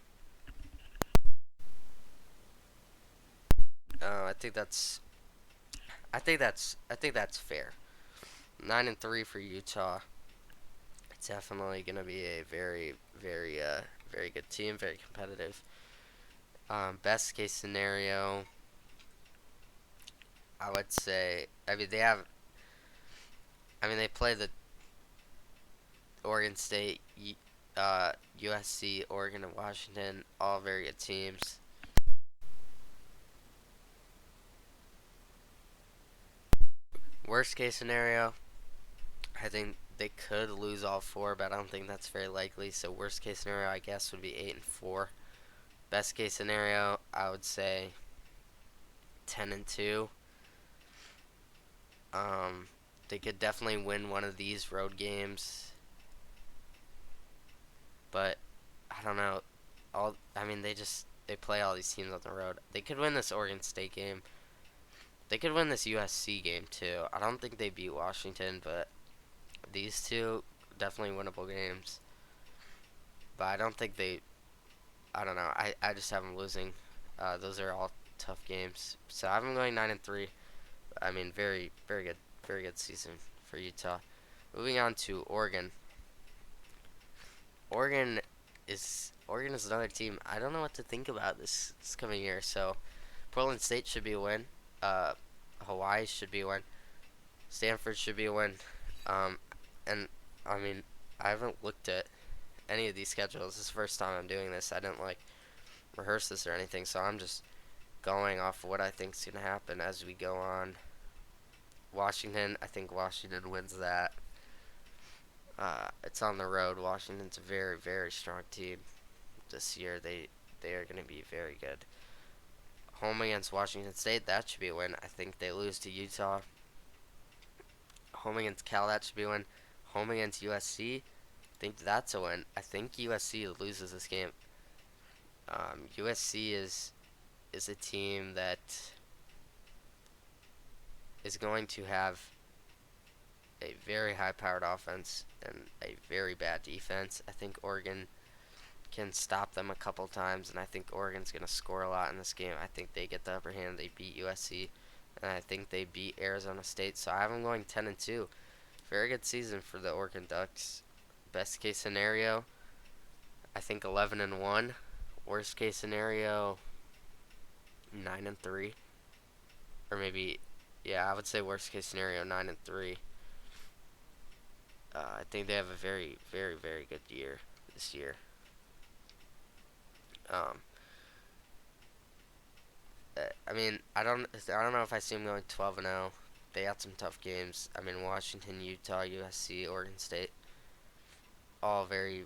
I think that's I think that's fair. 9-3 for Utah. It's definitely gonna be a very good team, very competitive. Best case scenario, I would say. I mean they play the Oregon State, USC, Oregon, and Washington, all very good teams. Worst case scenario, I think they could lose all four, but I don't think that's very likely. So worst case scenario, I guess, would be 8-4. Best case scenario, I would say 10-2. Um, they could definitely win one of these road games, but I don't know. I mean, they play all these teams on the road. They could win this Oregon State game. They could win this USC game too. I don't think they beat Washington, but these two definitely winnable games. But I don't think they. I don't know. I just have them losing. Those are all tough games. So I have them going 9-3. I mean, very good season for Utah. Moving on to Oregon. Oregon Oregon is another team. I don't know what to think about this coming year. So Portland State should be a win. Uh, Hawaii should be a win. Stanford should be a win. Um, and I mean, I haven't looked at any of these schedules. This is the first time I'm doing this. I didn't like rehearse this or anything, so I'm just going off of what I think is gonna happen as we go on. Washington, I think Washington wins that. It's on the road. Washington's a very strong team this year. They are gonna be very good. Home against Washington State, that should be a win. I think they lose to Utah. Home against Cal, that should be a win. Home against USC, I think that's a win. I think USC loses this game. USC is a team that is going to have a very high-powered offense and a very bad defense. I think Oregon can stop them a couple times, and I think Oregon's going to score a lot in this game. I think they get the upper hand. They beat USC, and I think they beat Arizona State. So I have them going 10-2. Very good season for the Oregon Ducks. Best case scenario, I think 11-1. Worst case scenario, 9-3, or maybe, yeah, I would say worst case scenario 9-3. I think they have a very good year this year. Um, I mean, I don't know if I see them going 12-0. They had some tough games. I mean, Washington, Utah, USC, Oregon State, all very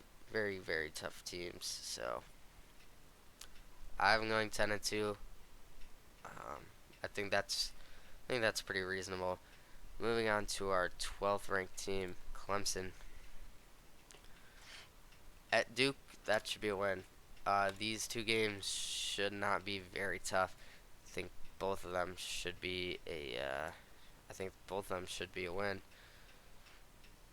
tough teams. So I have them going 10-2. I think that's pretty reasonable. Moving on to our 12th ranked team, Clemson. At Duke, that should be a win. These two games should not be very tough. I think both of them should be a win.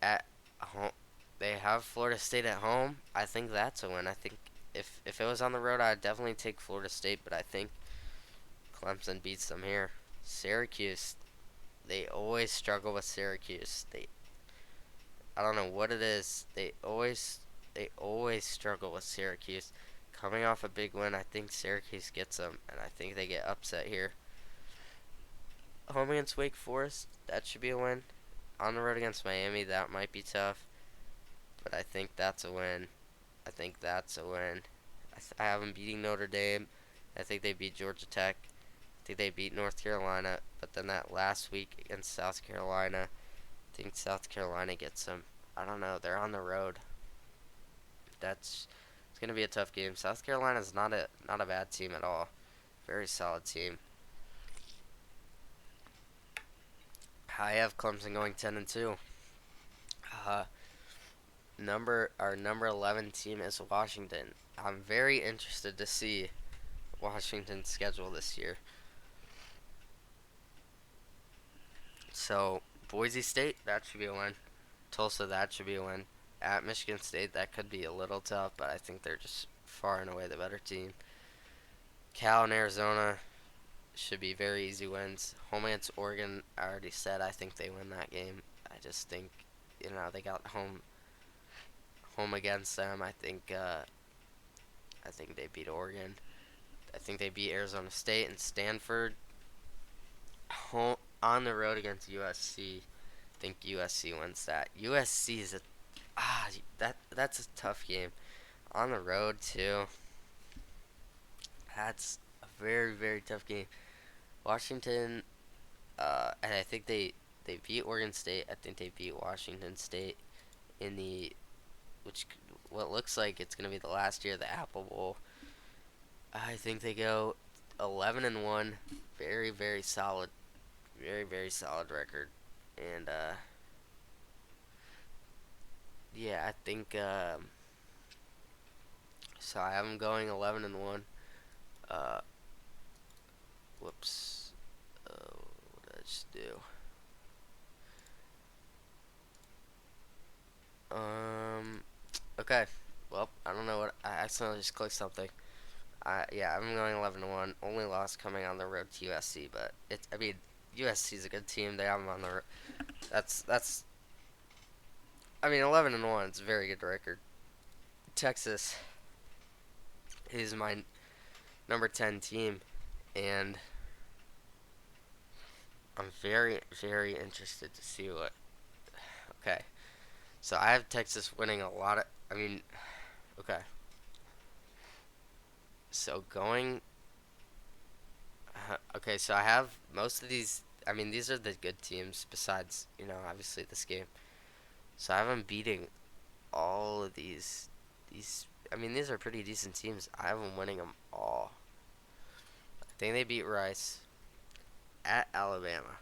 At home, they have Florida State at home. I think that's a win. I think if it was on the road, I'd definitely take Florida State, but I think Clemson beats them here. Syracuse, they always struggle with Syracuse. I don't know what it is. They always struggle with Syracuse. coming off a big win. I think Syracuse gets them, and I think they get upset here. Home against Wake Forest, that should be a win. On the road against Miami, that might be tough, but I think that's a win. I think that's a win. I have them beating Notre Dame. I think they beat Georgia Tech. I think they beat North Carolina, but then that last week against South Carolina, I think South Carolina gets them. I don't know. They're on the road. It's gonna be a tough game. South Carolina's not a bad team at all. Very solid team. I have Clemson going 10-2. Uh, our number 11 team is Washington. I'm very interested to see Washington's schedule this year. So Boise State, that should be a win. Tulsa, that should be a win. At Michigan State, that could be a little tough, but I think they're just far and away the better team. Cal and Arizona should be very easy wins. Home against Oregon, I already said I think they win that game. I just think, they got home against them. I think they beat Oregon. I think they beat Arizona State and Stanford. Home on the road against USC. I think USC wins that. USC is that's a tough game. On the road too. That's a very very tough game. Washington, and I think they beat Oregon State. I think they beat Washington State in the which what looks like it's gonna be the last year of the Apple Bowl. I think they go 11-1, very very solid, very very solid record, and yeah, I think so. I have them going 11-1. Uh, whoops. What did I just do? Okay. Well, I don't know what I accidentally just clicked something. Yeah, I'm going 11-1. Only loss coming on the road to USC, but USC is a good team. They have them on the road. That's. 11-1 is a very good record. Texas is my number 10 team, and I'm very very interested to see what. Okay, so I have Texas winning a lot of. Okay. So going. Okay, so I have most of these. These are the good teams. Besides, obviously this game. So I have them beating all of these. These are pretty decent teams. I have them winning them all. I think they beat Rice at Alabama.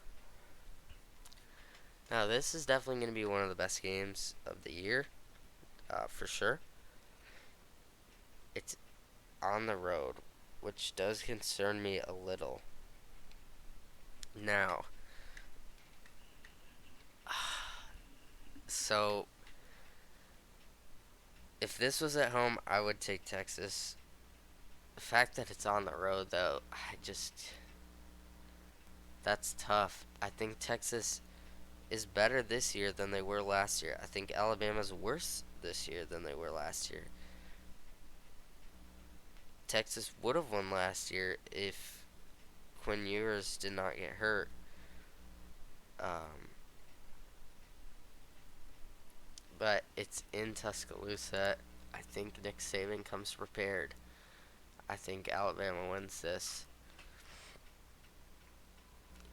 Now this is definitely going to be one of the best games of the year, for sure. It's on the road, which does concern me a little. Now, so if this was at home, I would take Texas. The fact that it's on the road, though, that's tough. I think Texas is better this year than they were last year. I think Alabama's worse this year than they were last year. Texas would have won last year if Quinn Ewers did not get hurt. But it's in Tuscaloosa. I think Nick Saban comes prepared. I think Alabama wins this.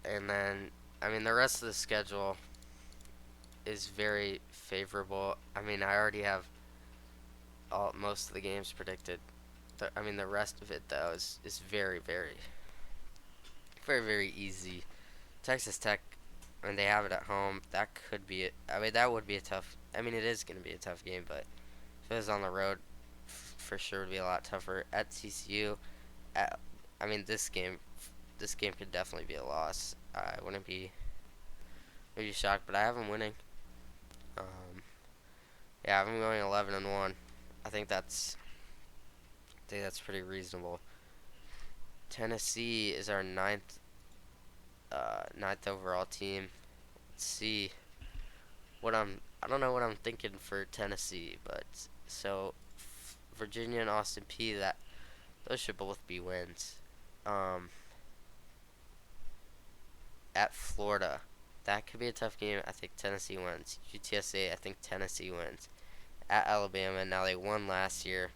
And then, the rest of the schedule is very favorable. I already have most of the games predicted. The rest of it, though, is very, very, very, very easy. Texas Tech, they have it at home. That could be it. That would be a tough. It is going to be a tough game, but if it was on the road, for sure would be a lot tougher. At TCU, this game could definitely be a loss. I wouldn't be maybe shocked, but I have them winning. Yeah, I'm going 11-1. I think that's pretty reasonable. Tennessee is our ninth overall team. Let's see I don't know what I'm thinking for Tennessee, but so Virginia and Austin P. That those should both be wins. Um, at Florida, that could be a tough game. I think Tennessee wins. UTSA, I think Tennessee wins. At Alabama, now they won last year.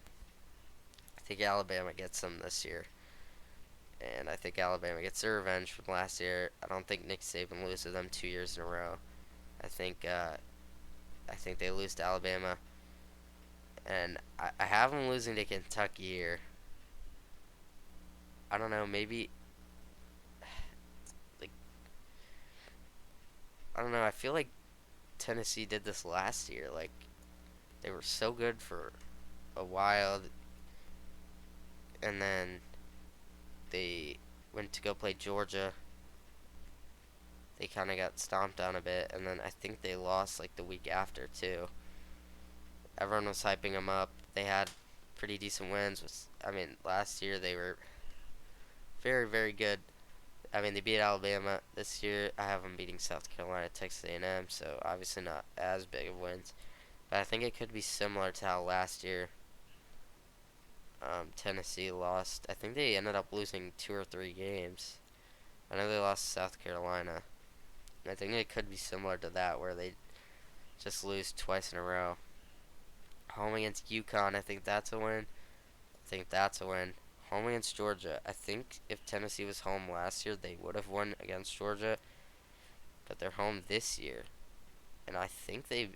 I think Alabama gets them this year. And I think Alabama gets their revenge from last year. I don't think Nick Saban loses to them 2 years in a row. I think I think they lose to Alabama, and I have them losing to Kentucky here. I don't know, maybe like I don't know. I feel like Tennessee did this last year. Like they were so good for a while, and then they went to go play Georgia. They kind of got stomped on a bit, and then I think they lost like the week after too. Everyone was hyping them up. They had pretty decent wins. I mean, last year they were very, very good. I mean, they beat Alabama this year. I have them beating South Carolina, Texas A&M, so obviously not as big of wins. But I think it could be similar to how last year Tennessee lost. I think they ended up losing 2 or 3 games. I know they lost to South Carolina. And I think it could be similar to that, where they just lose twice in a row. Home against UConn, I think that's a win. I think that's a win. Home against Georgia. I think if Tennessee was home last year, they would have won against Georgia, but they're home this year, and I think they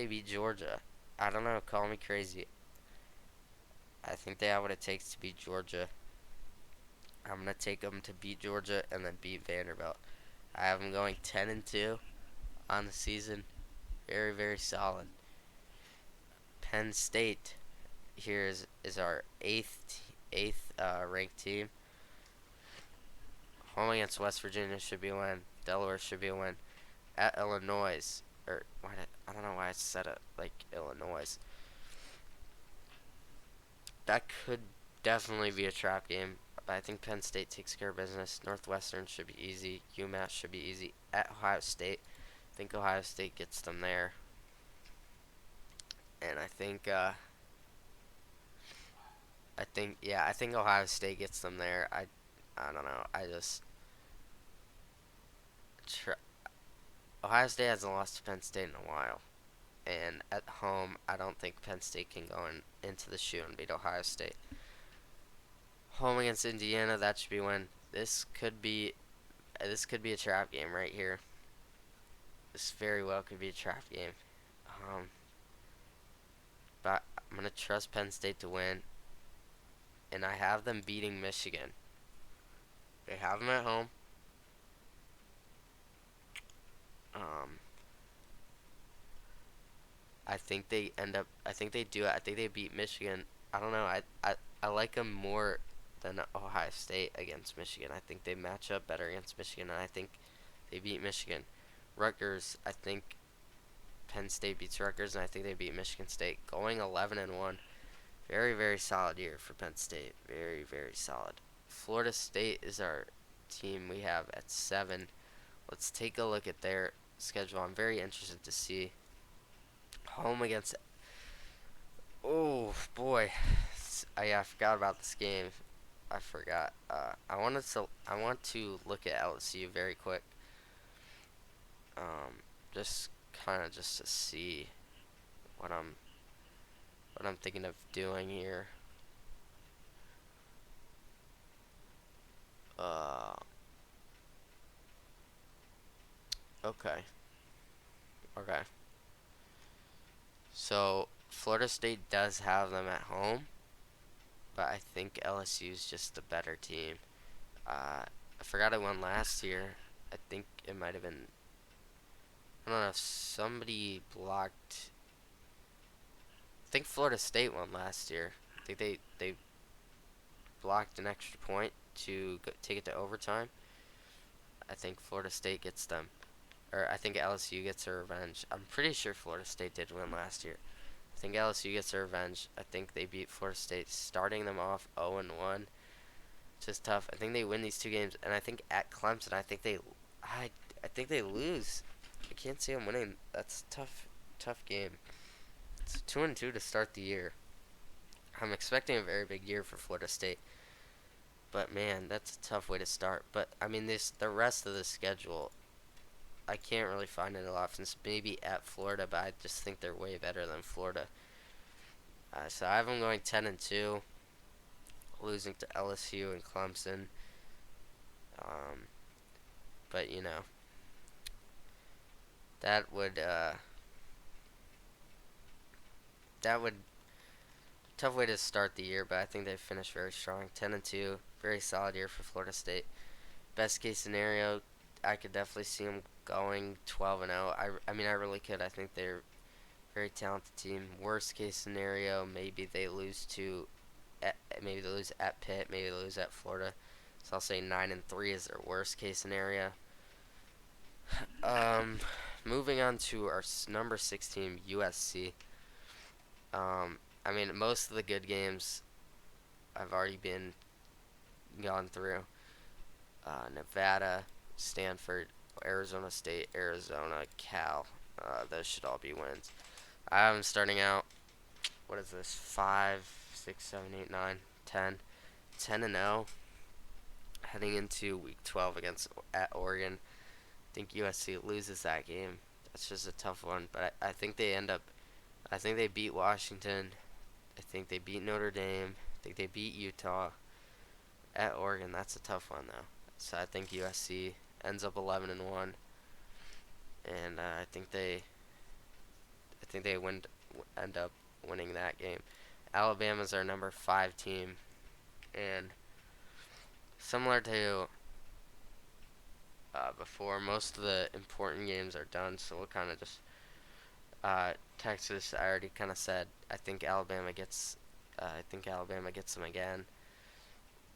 beat Georgia. I don't know. Call me crazy. I think they have what it takes to beat Georgia. I'm gonna take them to beat Georgia and then beat Vanderbilt. I have them going 10-2 on the season. Very, very solid. Penn State here is our eighth ranked team. Home against West Virginia should be a win. Delaware should be a win. At Illinois, or I don't know why I said it like Illinois. That could definitely be a trap game, but I think Penn State takes care of business. Northwestern should be easy. UMass should be easy. At Ohio State, I think Ohio State gets them there, and I think Ohio State gets them there. I don't know. Tr- Ohio State hasn't lost to Penn State in a while. And at home, I don't think Penn State can go into the shoe and beat Ohio State. Home against Indiana, that should be win. This could be a trap game right here. This very well could be a trap game. Um, but I'm gonna trust Penn State to win, and I have them beating Michigan. They have them at home. Um, I think they end up. I think they do it. I think they beat Michigan. I don't know. I like them more than Ohio State against Michigan. I think they match up better against Michigan, and I think they beat Michigan. Rutgers, I think Penn State beats Rutgers, and I think they beat Michigan State. Going 11-1, very, very solid year for Penn State. Very, very solid. Florida State is our team we have at 7. Let's take a look at their schedule. I'm very interested to see. Home against. Oh boy, I forgot about this game. I forgot. I want to look at LSU very quick. Just kind of just to see what I'm thinking of doing here. Uh, okay, okay. So Florida State does have them at home, but I think LSU is just the better team. I forgot I won last year. I think it might have been. I don't know if somebody blocked. I think Florida State won last year. I think they blocked an extra point to take it to overtime. I think Florida State gets them, or I think LSU gets their revenge. I'm pretty sure Florida State did win last year. I think LSU gets their revenge. I think they beat Florida State, starting them off 0-1. Just tough. I think they win these 2 games, and I think at Clemson, I think they lose. I can't see them winning. That's a tough game. It's 2-2 to start the year. I'm expecting a very big year for Florida State. But man, that's a tough way to start. But I mean, this the rest of the schedule, I can't really find any options. Maybe at Florida, but I just think they're way better than Florida. So I have them going 10-2, losing to LSU and Clemson. Um, but that would that would tough way to start the year. But I think they finished very strong, 10-2, very solid year for Florida State. Best case scenario, I could definitely see them going 12-0. I mean, I really could. I think they're very talented team. Worst case scenario, maybe they lose at Pitt, maybe they lose at Florida. So I'll say 9-3 is their worst case scenario. Um, Moving on to our number 6 team, USC. I mean, most of the good games have already been gone through. Nevada, Stanford, Arizona State, Arizona, Cal. Those should all be wins. I have them starting out. What is this? 5, 6, 7, 8, 9, 10. 10-0 heading into week 12 against at Oregon. I think USC loses that game. That's just a tough one, but I think they end up. I think they beat Washington. I think they beat Notre Dame. I think they beat Utah. At Oregon, that's a tough one though. So I think USC ends up 11-1, and I think they end up winning that game. Alabama's our number 5 team, and similar to before, most of the important games are done. So we'll kind of just Texas. I already kind of said. I think Alabama gets. I think Alabama gets them again.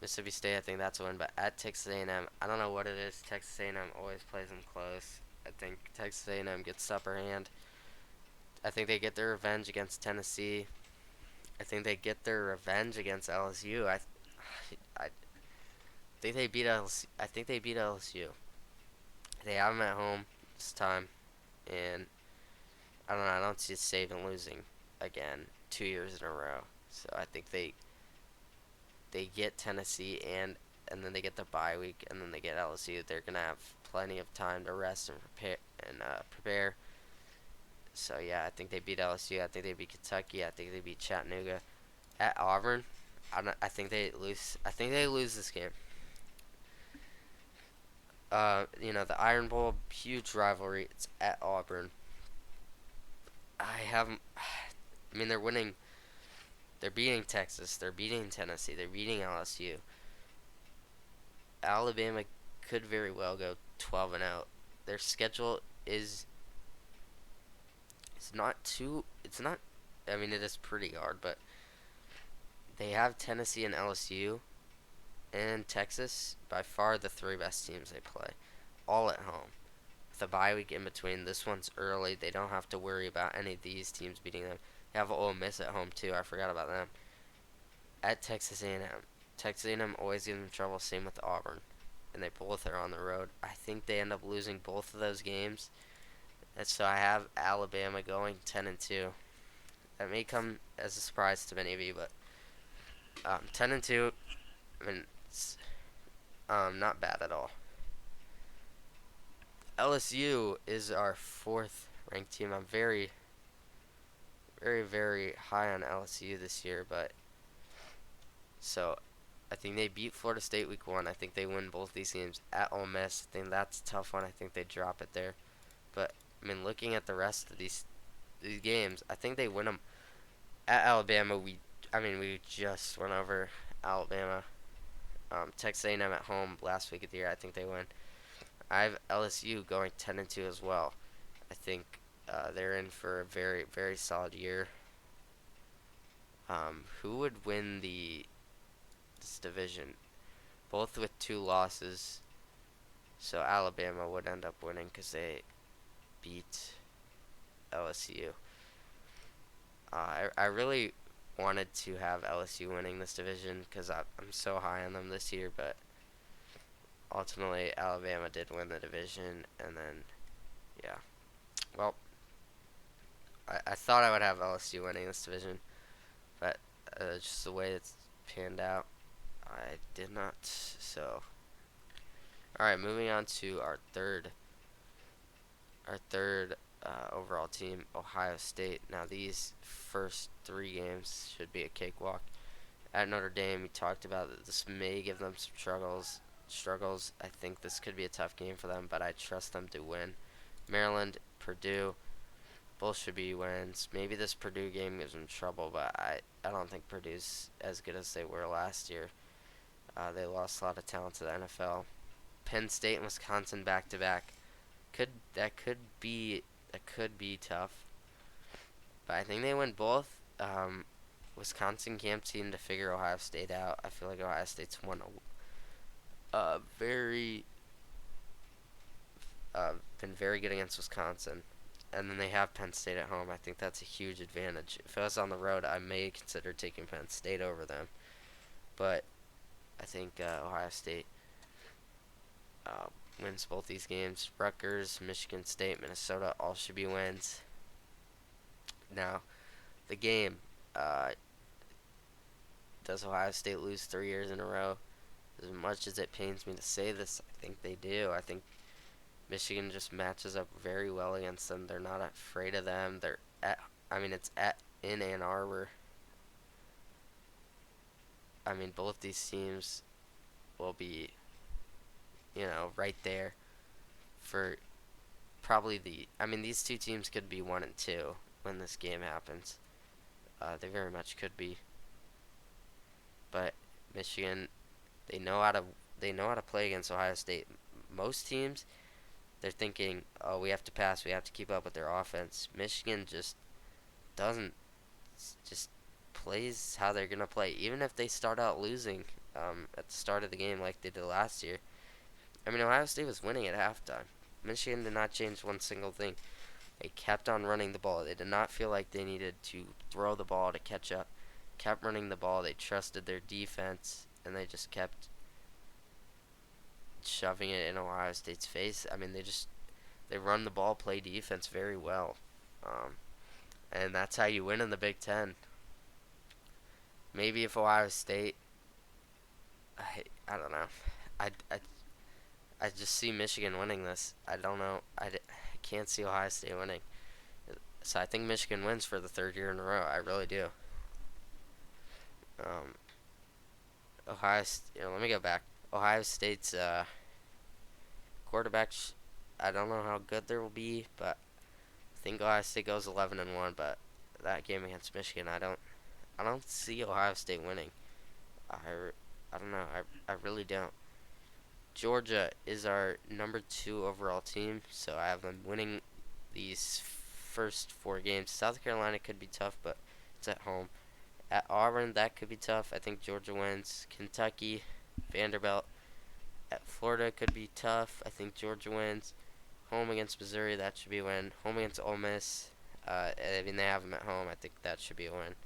Mississippi State, I think that's a win, but at Texas A&M, I don't know what it is. Texas A&M always plays them close. I think Texas A&M gets upper hand. I think they get their revenge against Tennessee. I think they get their revenge against LSU. I think they beat LSU. I think they beat LSU. They have them at home this time, and I don't know. I don't see Saban losing again 2 years in a row. So I think they get Tennessee and then they get the bye week and then they get LSU. They're gonna have plenty of time to rest and prepare. So yeah, I think they beat LSU. I think they beat Kentucky. I think they beat Chattanooga. At Auburn, I think they lose. I think they lose this game. The Iron Bowl, huge rivalry. It's at Auburn. I haven't. I mean, they're winning. They're beating Texas. They're beating Tennessee. They're beating LSU. Alabama could very well go 12-0. Their schedule is it's not too. It's not. I mean, it is pretty hard, but they have Tennessee and LSU and Texas, by far the 3 best teams they play, all at home. With a bye week in between, this one's early. They don't have to worry about any of these teams beating them. They have Ole Miss at home too. I forgot about them. At Texas A&M, Texas A&M always gives them trouble. Same with Auburn, and they both are on the road. I think they end up losing both of those games. And so I have Alabama going 10-2. That may come as a surprise to many of you, but 10-2. I mean, it's not bad at all. LSU is our 4th ranked team. I'm very, very, very high on LSU this year, but so I think they beat Florida State week 1. I think they win both these games at Ole Miss. I think that's a tough one. I think they drop it there, but I mean, looking at the rest of these games, I think they win them at Alabama. We just went over Alabama. Texas A&M at home last week of the year. I think they win. I have LSU going 10-2 as well. I think they're in for a very, very solid year. Who would win this division? Both with 2 losses. So Alabama would end up winning because they beat LSU. I really wanted to have LSU winning this division because I'm so high on them this year, but ultimately Alabama did win the division, and then yeah. Well, I thought I would have LSU winning this division, but just the way it's panned out. I did not. So, all right, moving on to our third overall team, Ohio State. Now, these first three games should be a cakewalk. At Notre Dame, we talked about that this may give them some struggles. I think this could be a tough game for them, but I trust them to win. Maryland, Purdue, both should be wins. Maybe this Purdue game gives them trouble, but I don't think Purdue's as good as they were last year. They lost a lot of talent to the NFL. Penn State and Wisconsin back to back. Could that could be tough, but I think they win both. Wisconsin can't seem to figure Ohio State out. I feel like Ohio State's won very been very good against Wisconsin, and then they have Penn State at home. I think that's a huge advantage. If I was on the road, I may consider taking Penn State over them, but I think Ohio State uh, wins both these games. Rutgers, Michigan State, Minnesota all should be wins. Now, the game. Does Ohio State lose 3 years in a row? As much as it pains me to say this, I think they do. I think Michigan just matches up very well against them. They're not afraid of them. It's in Ann Arbor. I mean, both these teams will be, right there for probably these two teams could be 1-2 when this game happens. They very much could be. But Michigan, they know how to play against Ohio State. Most teams, they're thinking, oh, we have to pass, we have to keep up with their offense. Michigan doesn't just plays how they're gonna play, even if they start out losing at the start of the game like they did last year. I mean, Ohio State was winning at halftime. Michigan did not change one single thing. They kept on running the ball. They did not feel like they needed to throw the ball to catch up. Kept running the ball. They trusted their defense, and they just kept shoving it in Ohio State's face. I mean, they run the ball, play defense very well, and that's how you win in the Big Ten. Maybe if Ohio State, I don't know, I just see Michigan winning this. I don't know. I can't see Ohio State winning. So I think Michigan wins for the third year in a row. I really do. Um, let me go back. Ohio State's quarterbacks. I don't know how good there will be, but I think Ohio State goes 11-1. But that game against Michigan, I don't see Ohio State winning. I don't know. I really don't. Georgia is our number 2 overall team, so I have them winning these first 4 games. South Carolina could be tough, but it's at home. At Auburn, that could be tough. I think Georgia wins. Kentucky, Vanderbilt. At Florida, could be tough. I think Georgia wins. Home against Missouri, that should be a win. Home against Ole Miss. They have them at home. I think that should be a win.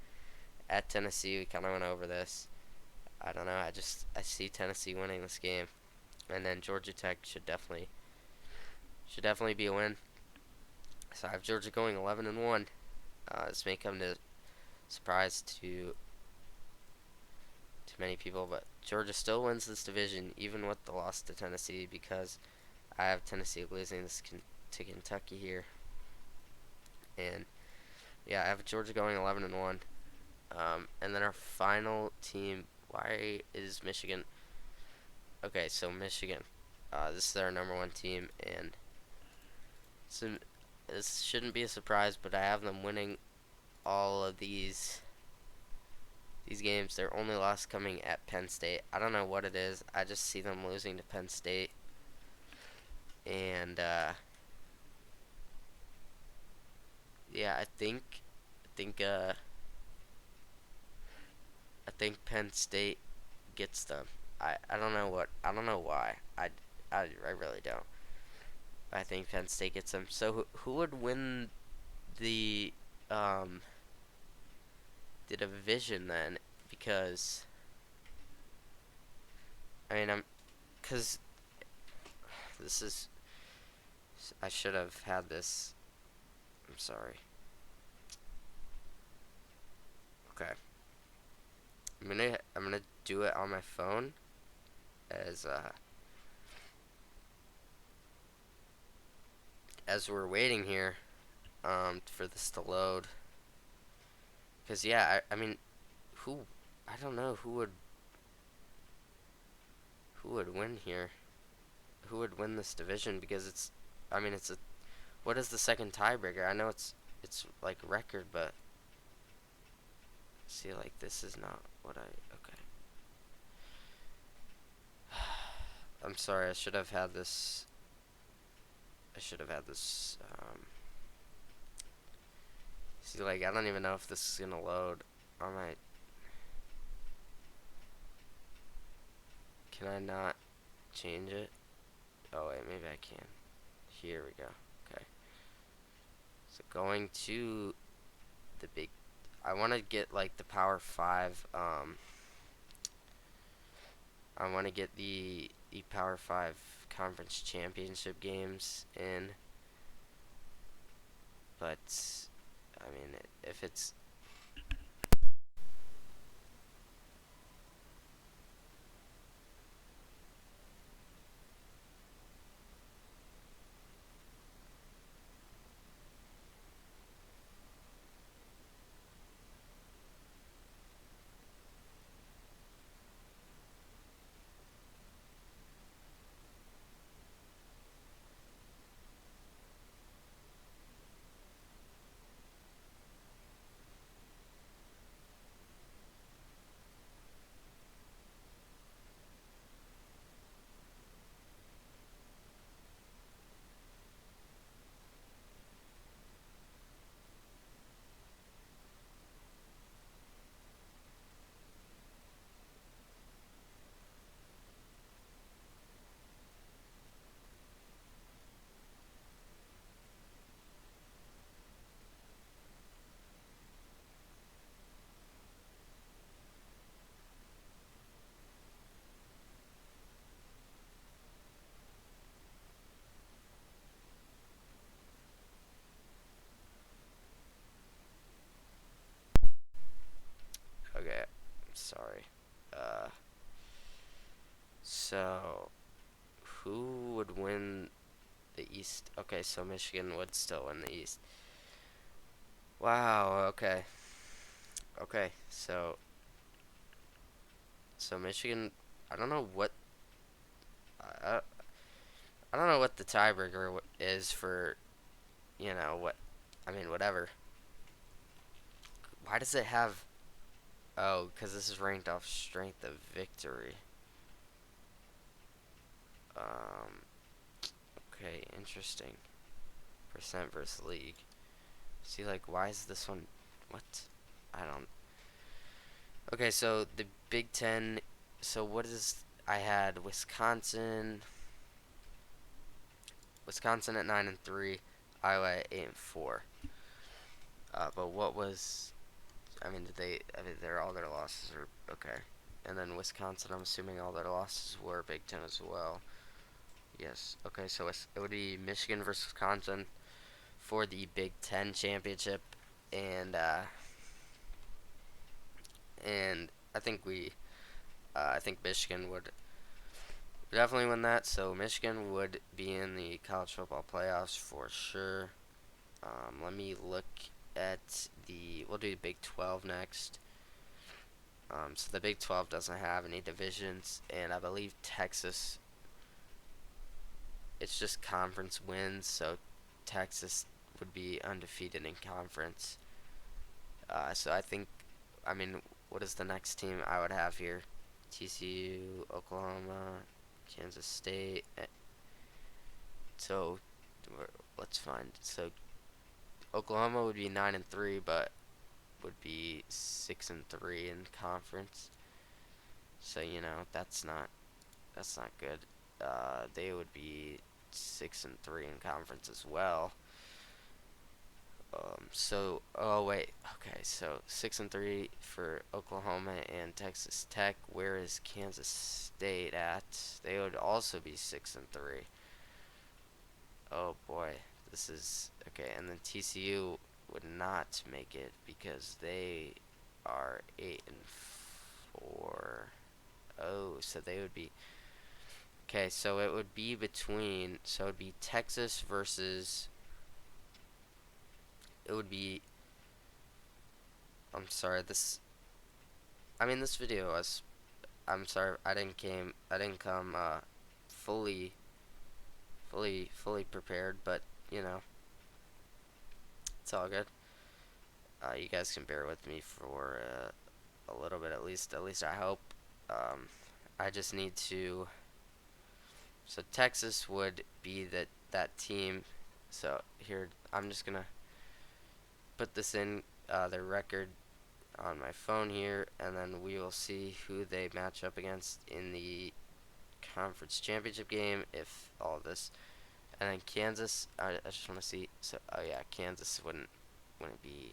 At Tennessee, we kind of went over this. I don't know. I see Tennessee winning this game, and then Georgia Tech should definitely be a win. So I have Georgia going 11-1. This may come to surprise to many people, but Georgia still wins this division even with the loss to Tennessee, because I have Tennessee losing this to Kentucky here. And yeah, I have Georgia going 11-1. And then our final team. Why is Michigan? Okay, so Michigan. This is our number 1 team, and this shouldn't be a surprise, but I have them winning all of these games. Their only loss coming at Penn State. I don't know what it is. I just see them losing to Penn State, and yeah, I think Penn State gets them. I don't know why. I really don't. I think Penn State gets them. So who would win the division then? Because because this is, I should have had this. I'm sorry. Okay. I'm gonna do it on my phone as we're waiting here for this to load. Cause yeah, I mean, who I don't know who would win here. Who would win this division? Because I mean, it's a what is the second tiebreaker? I know it's like record, but see, like this is not what I okay. I'm sorry. I should have had this. See, like I don't even know if this is gonna load. I might. Can I not change it? Oh wait, maybe I can. Here we go. Okay. So going to the big. I want to get like the Power Five. I want to get the Power Five conference championship games in, but I mean, if it's okay, sorry. Uh, so who would win the East? Okay, so Michigan would still win the East. Wow. Okay. Okay. So Michigan. I don't know what. I, I don't know what the tiebreaker is for. What? I mean, whatever. Why does it have? Oh, because this is ranked off strength of victory. Um. Okay. Interesting. Percent versus league. See, like, why is this one? What? I don't. Okay, so the Big Ten. So what is? I had Wisconsin at 9-3, Iowa at 8-4. But what was? I mean, did they? I mean, all their losses are okay. And then Wisconsin, I'm assuming all their losses were Big Ten as well. Yes. Okay, so it would be Michigan versus Wisconsin for the Big Ten championship, and and I think Michigan would definitely win that. So Michigan would be in the college football playoffs for sure. Let me look at we'll do the Big 12 next. So the Big 12 doesn't have any divisions, and I believe Texas, it's just conference wins, so Texas would be undefeated in conference. So I mean, what is the next team I would have here? TCU, Oklahoma, Kansas State. So let's find. So Oklahoma would be 9-3, but would be 6-3 in conference. So that's not good. They would be 6-3 in conference as well. Oh wait, okay, so 6-3 for Oklahoma and Texas Tech. Where is Kansas State at? They would also be 6-3. Oh boy, this is okay. And then TCU would not make it because they are 8 and 4. Oh, so they would be. Okay, so it would be between. So it would be Texas versus. It would be. I'm sorry, this. I mean, this video was. I'm sorry, I didn't come fully, fully prepared, but you know, it's all good. You guys can bear with me for a little bit at least. At least I hope. Um, I just need to. So Texas would be that team. So here I'm just gonna put this in their record on my phone here, and then we will see who they match up against in the conference championship game. If all of this, and then Kansas. I just want to see. So oh yeah, Kansas wouldn't be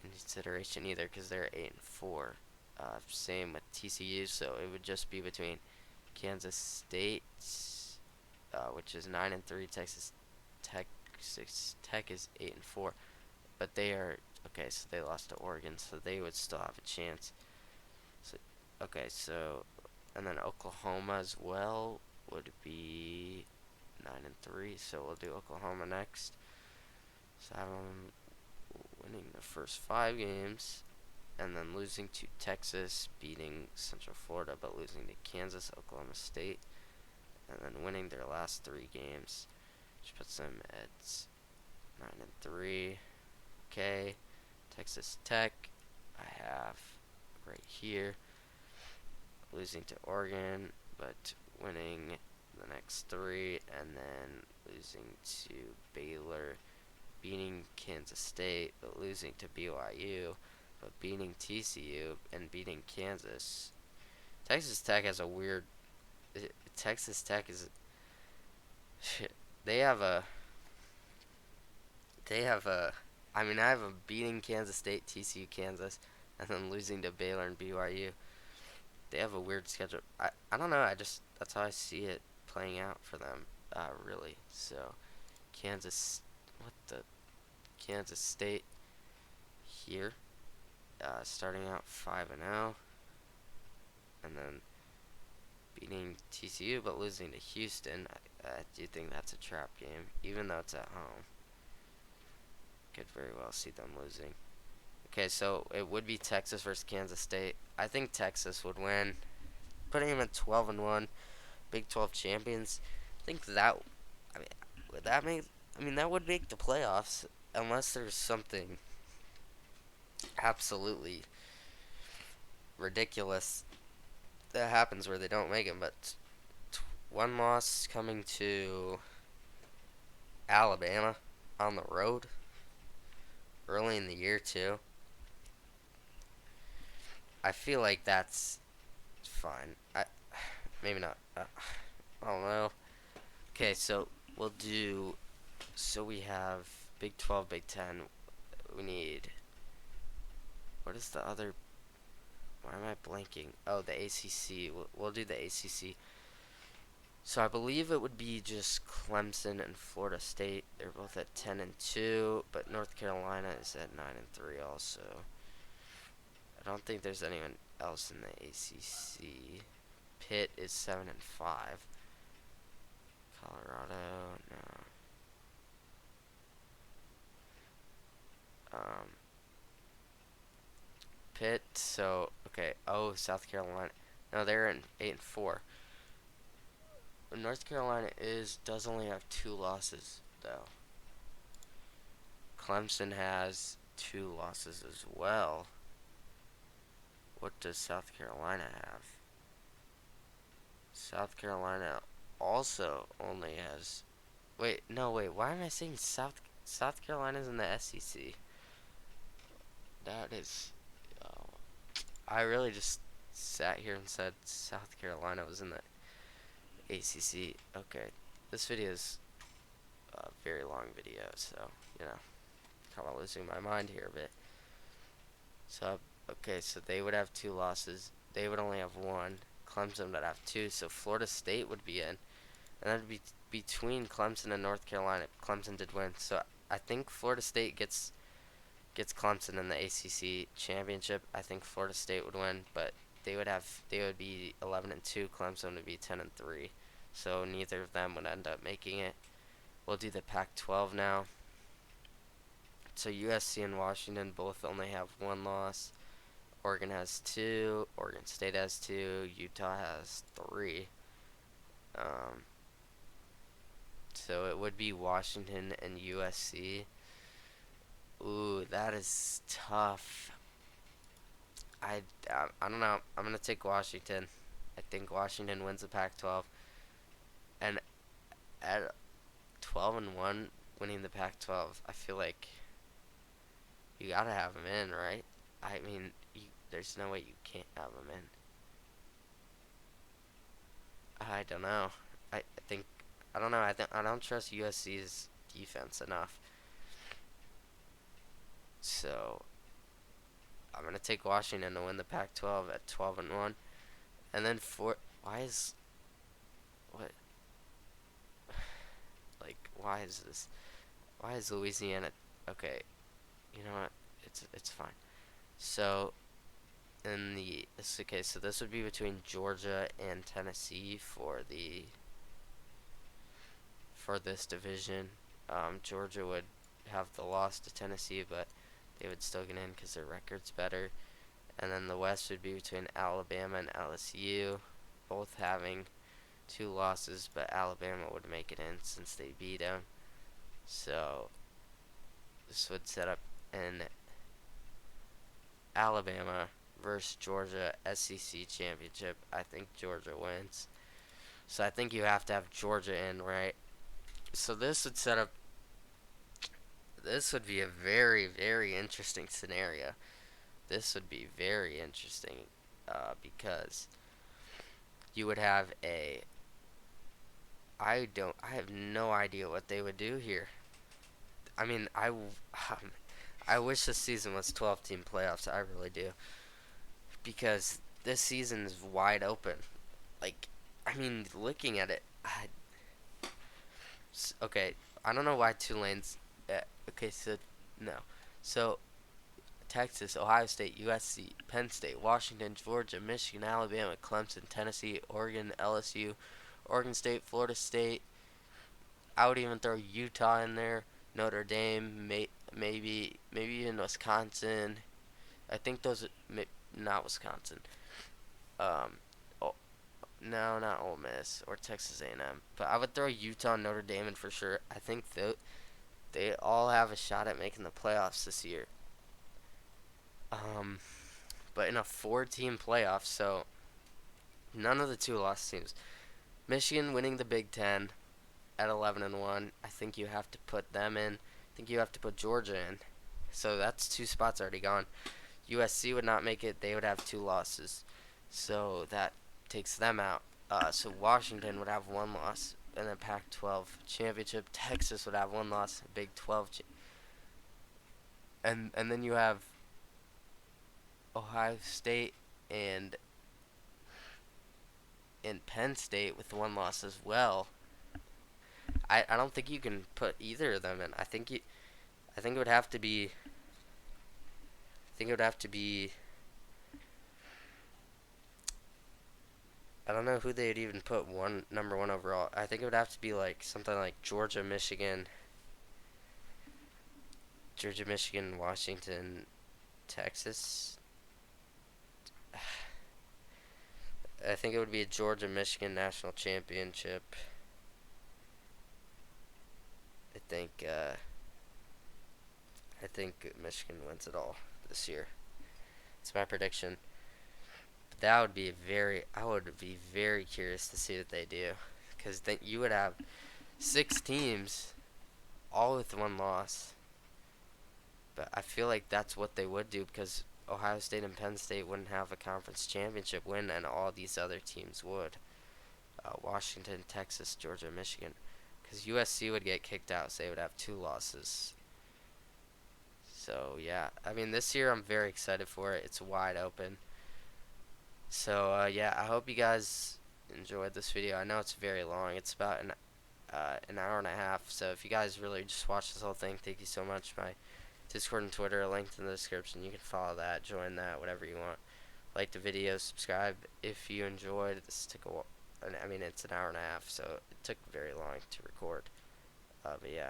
in consideration either because they're 8-4. Same with TCU, so it would just be between Kansas State, which is 9-3. Texas Tech is 8-4, but they are okay. So they lost to Oregon, so they would still have a chance. So okay, so and then Oklahoma as well would be 9-3. So we'll do Oklahoma next. So I have them winning the first 5 games, and then losing to Texas, beating Central Florida, but losing to Kansas, Oklahoma State, and then winning their last 3 games, which puts them at 9-3. Okay, Texas Tech, I have right here, losing to Oregon, but winning the next 3, and then losing to Baylor, beating Kansas State, but losing to BYU, but beating TCU and beating Kansas. Texas Tech has a weird. Texas Tech is. They have a. They have a. I mean, I have them beating Kansas State, TCU, Kansas, and then losing to Baylor and BYU. They have a weird schedule. I don't know. That's how I see it playing out for them. Really. So, Kansas. What the Kansas State here. Starting out 5-0, and then beating TCU, but losing to Houston. I do think that's a trap game, even though it's at home. Could very well see them losing. Okay, so it would be Texas versus Kansas State. I think Texas would win, putting them at 12-1, Big 12 champions. I think that. I mean, would that make? I mean, that would make the playoffs, unless there's something absolutely ridiculous that happens where they don't make them. But one loss coming to Alabama on the road early in the year too. I feel like that's fine. Maybe not. I don't know. Okay, so we'll do. So we have Big 12, Big 10. We need. What is the other? Why am I blanking? Oh, the ACC. We'll do the ACC. So I believe it would be just Clemson and Florida State. They're both at 10-2, but North Carolina is at 9-3 also. I don't think there's anyone else in the ACC. Pitt is 7-5. Colorado, no. Pitt. So okay. Oh, South Carolina. No, they're in 8-4. North Carolina does only have 2 losses though. Clemson has 2 losses as well. What does South Carolina have? South Carolina also only has. Wait, no, wait. Why am I saying South Carolina's in the SEC? That is. I really just sat here and said South Carolina was in the ACC. Okay, this video is a very long video, so you know, kind of losing my mind here a bit. So okay, so they would have 2 losses. They would only have 1. Clemson would have 2. So Florida State would be in, and that'd be between Clemson and North Carolina. Clemson did win, so I think Florida State gets Clemson in the ACC championship. I think Florida State would win, but they would be 11-2. Clemson would be 10-3. So neither of them would end up making it. We'll do the Pac-12 now. So USC and Washington both only have one loss. Oregon has two. Oregon State has two. Utah has three. Um, so it would be Washington and USC. Ooh, that is tough. I don't know. I'm gonna take Washington. I think Washington wins the Pac-12, and at 12-1, winning the Pac-12, I feel like you gotta have them in, right? I mean, there's no way you can't have them in. I don't know. I think I don't know. I don't trust USC's defense enough. So I'm gonna take Washington to win the Pac-12 at 12-1, and then why is what like why is this? Why is Louisiana? Okay, you know what? It's fine. So okay, so this would be between Georgia and Tennessee for this division. Georgia would have the loss to Tennessee, but they would still get in because their record's better. And then the West would be between Alabama and LSU, both having two losses, but Alabama would make it in since they beat them. So this would set up an Alabama versus Georgia SEC championship. I think Georgia wins. So I think you have to have Georgia in, right? So this would be a very, very interesting scenario. This would be very interesting because you would have I have no idea what they would do here. I mean, I wish this season was 12-team playoffs. I really do. Because this season is wide open. Like, I mean, looking at it, okay, I don't know why Tulane's. Okay, so no, so Texas, Ohio State, USC, Penn State, Washington, Georgia, Michigan, Alabama, Clemson, Tennessee, Oregon, LSU, Oregon State, Florida State. I would even throw Utah in there, Notre Dame, maybe even Wisconsin. I think those not Wisconsin. Um, oh, no, not Ole Miss or Texas A&M. But I would throw Utah and Notre Dame in for sure. I think they all have a shot at making the playoffs this year. Um, but in a four-team playoff, so none of the two lost teams. Michigan winning the Big Ten at 11-1. I think you have to put them in. I think you have to put Georgia in. So that's two spots already gone. USC would not make it. They would have two losses. So that takes them out. So Washington would have one loss in the Pac-12 championship. Texas would have one loss, Big 12. And then you have Ohio State and Penn State with one loss as well. I don't think you can put either of them in. I think it would have to be. I think it would have to be. I don't know who they'd even put number one overall. I think it would have to be like something like Georgia, Michigan, Washington, Texas. I think it would be a Georgia, Michigan national championship. I think. I think Michigan wins it all this year. It's my prediction. But that would be I would be very curious to see what they do, because then you would have 6 teams, all with one loss. But I feel like that's what they would do because Ohio State and Penn State wouldn't have a conference championship win, and all these other teams would. Washington, Texas, Georgia, Michigan. Because USC would get kicked out, so they would have 2 losses. So, yeah. I mean, this year I'm very excited for it. It's wide open. So, yeah, I hope you guys enjoyed this video. I know it's very long. It's about an hour and a half. So, if you guys really just watch this whole thing, thank you so much. My Discord and Twitter are linked in the description. You can follow that, join that, whatever you want. like the video, subscribe if you enjoyed. This took I mean, it's an hour and a half, so it took very long to record. But yeah.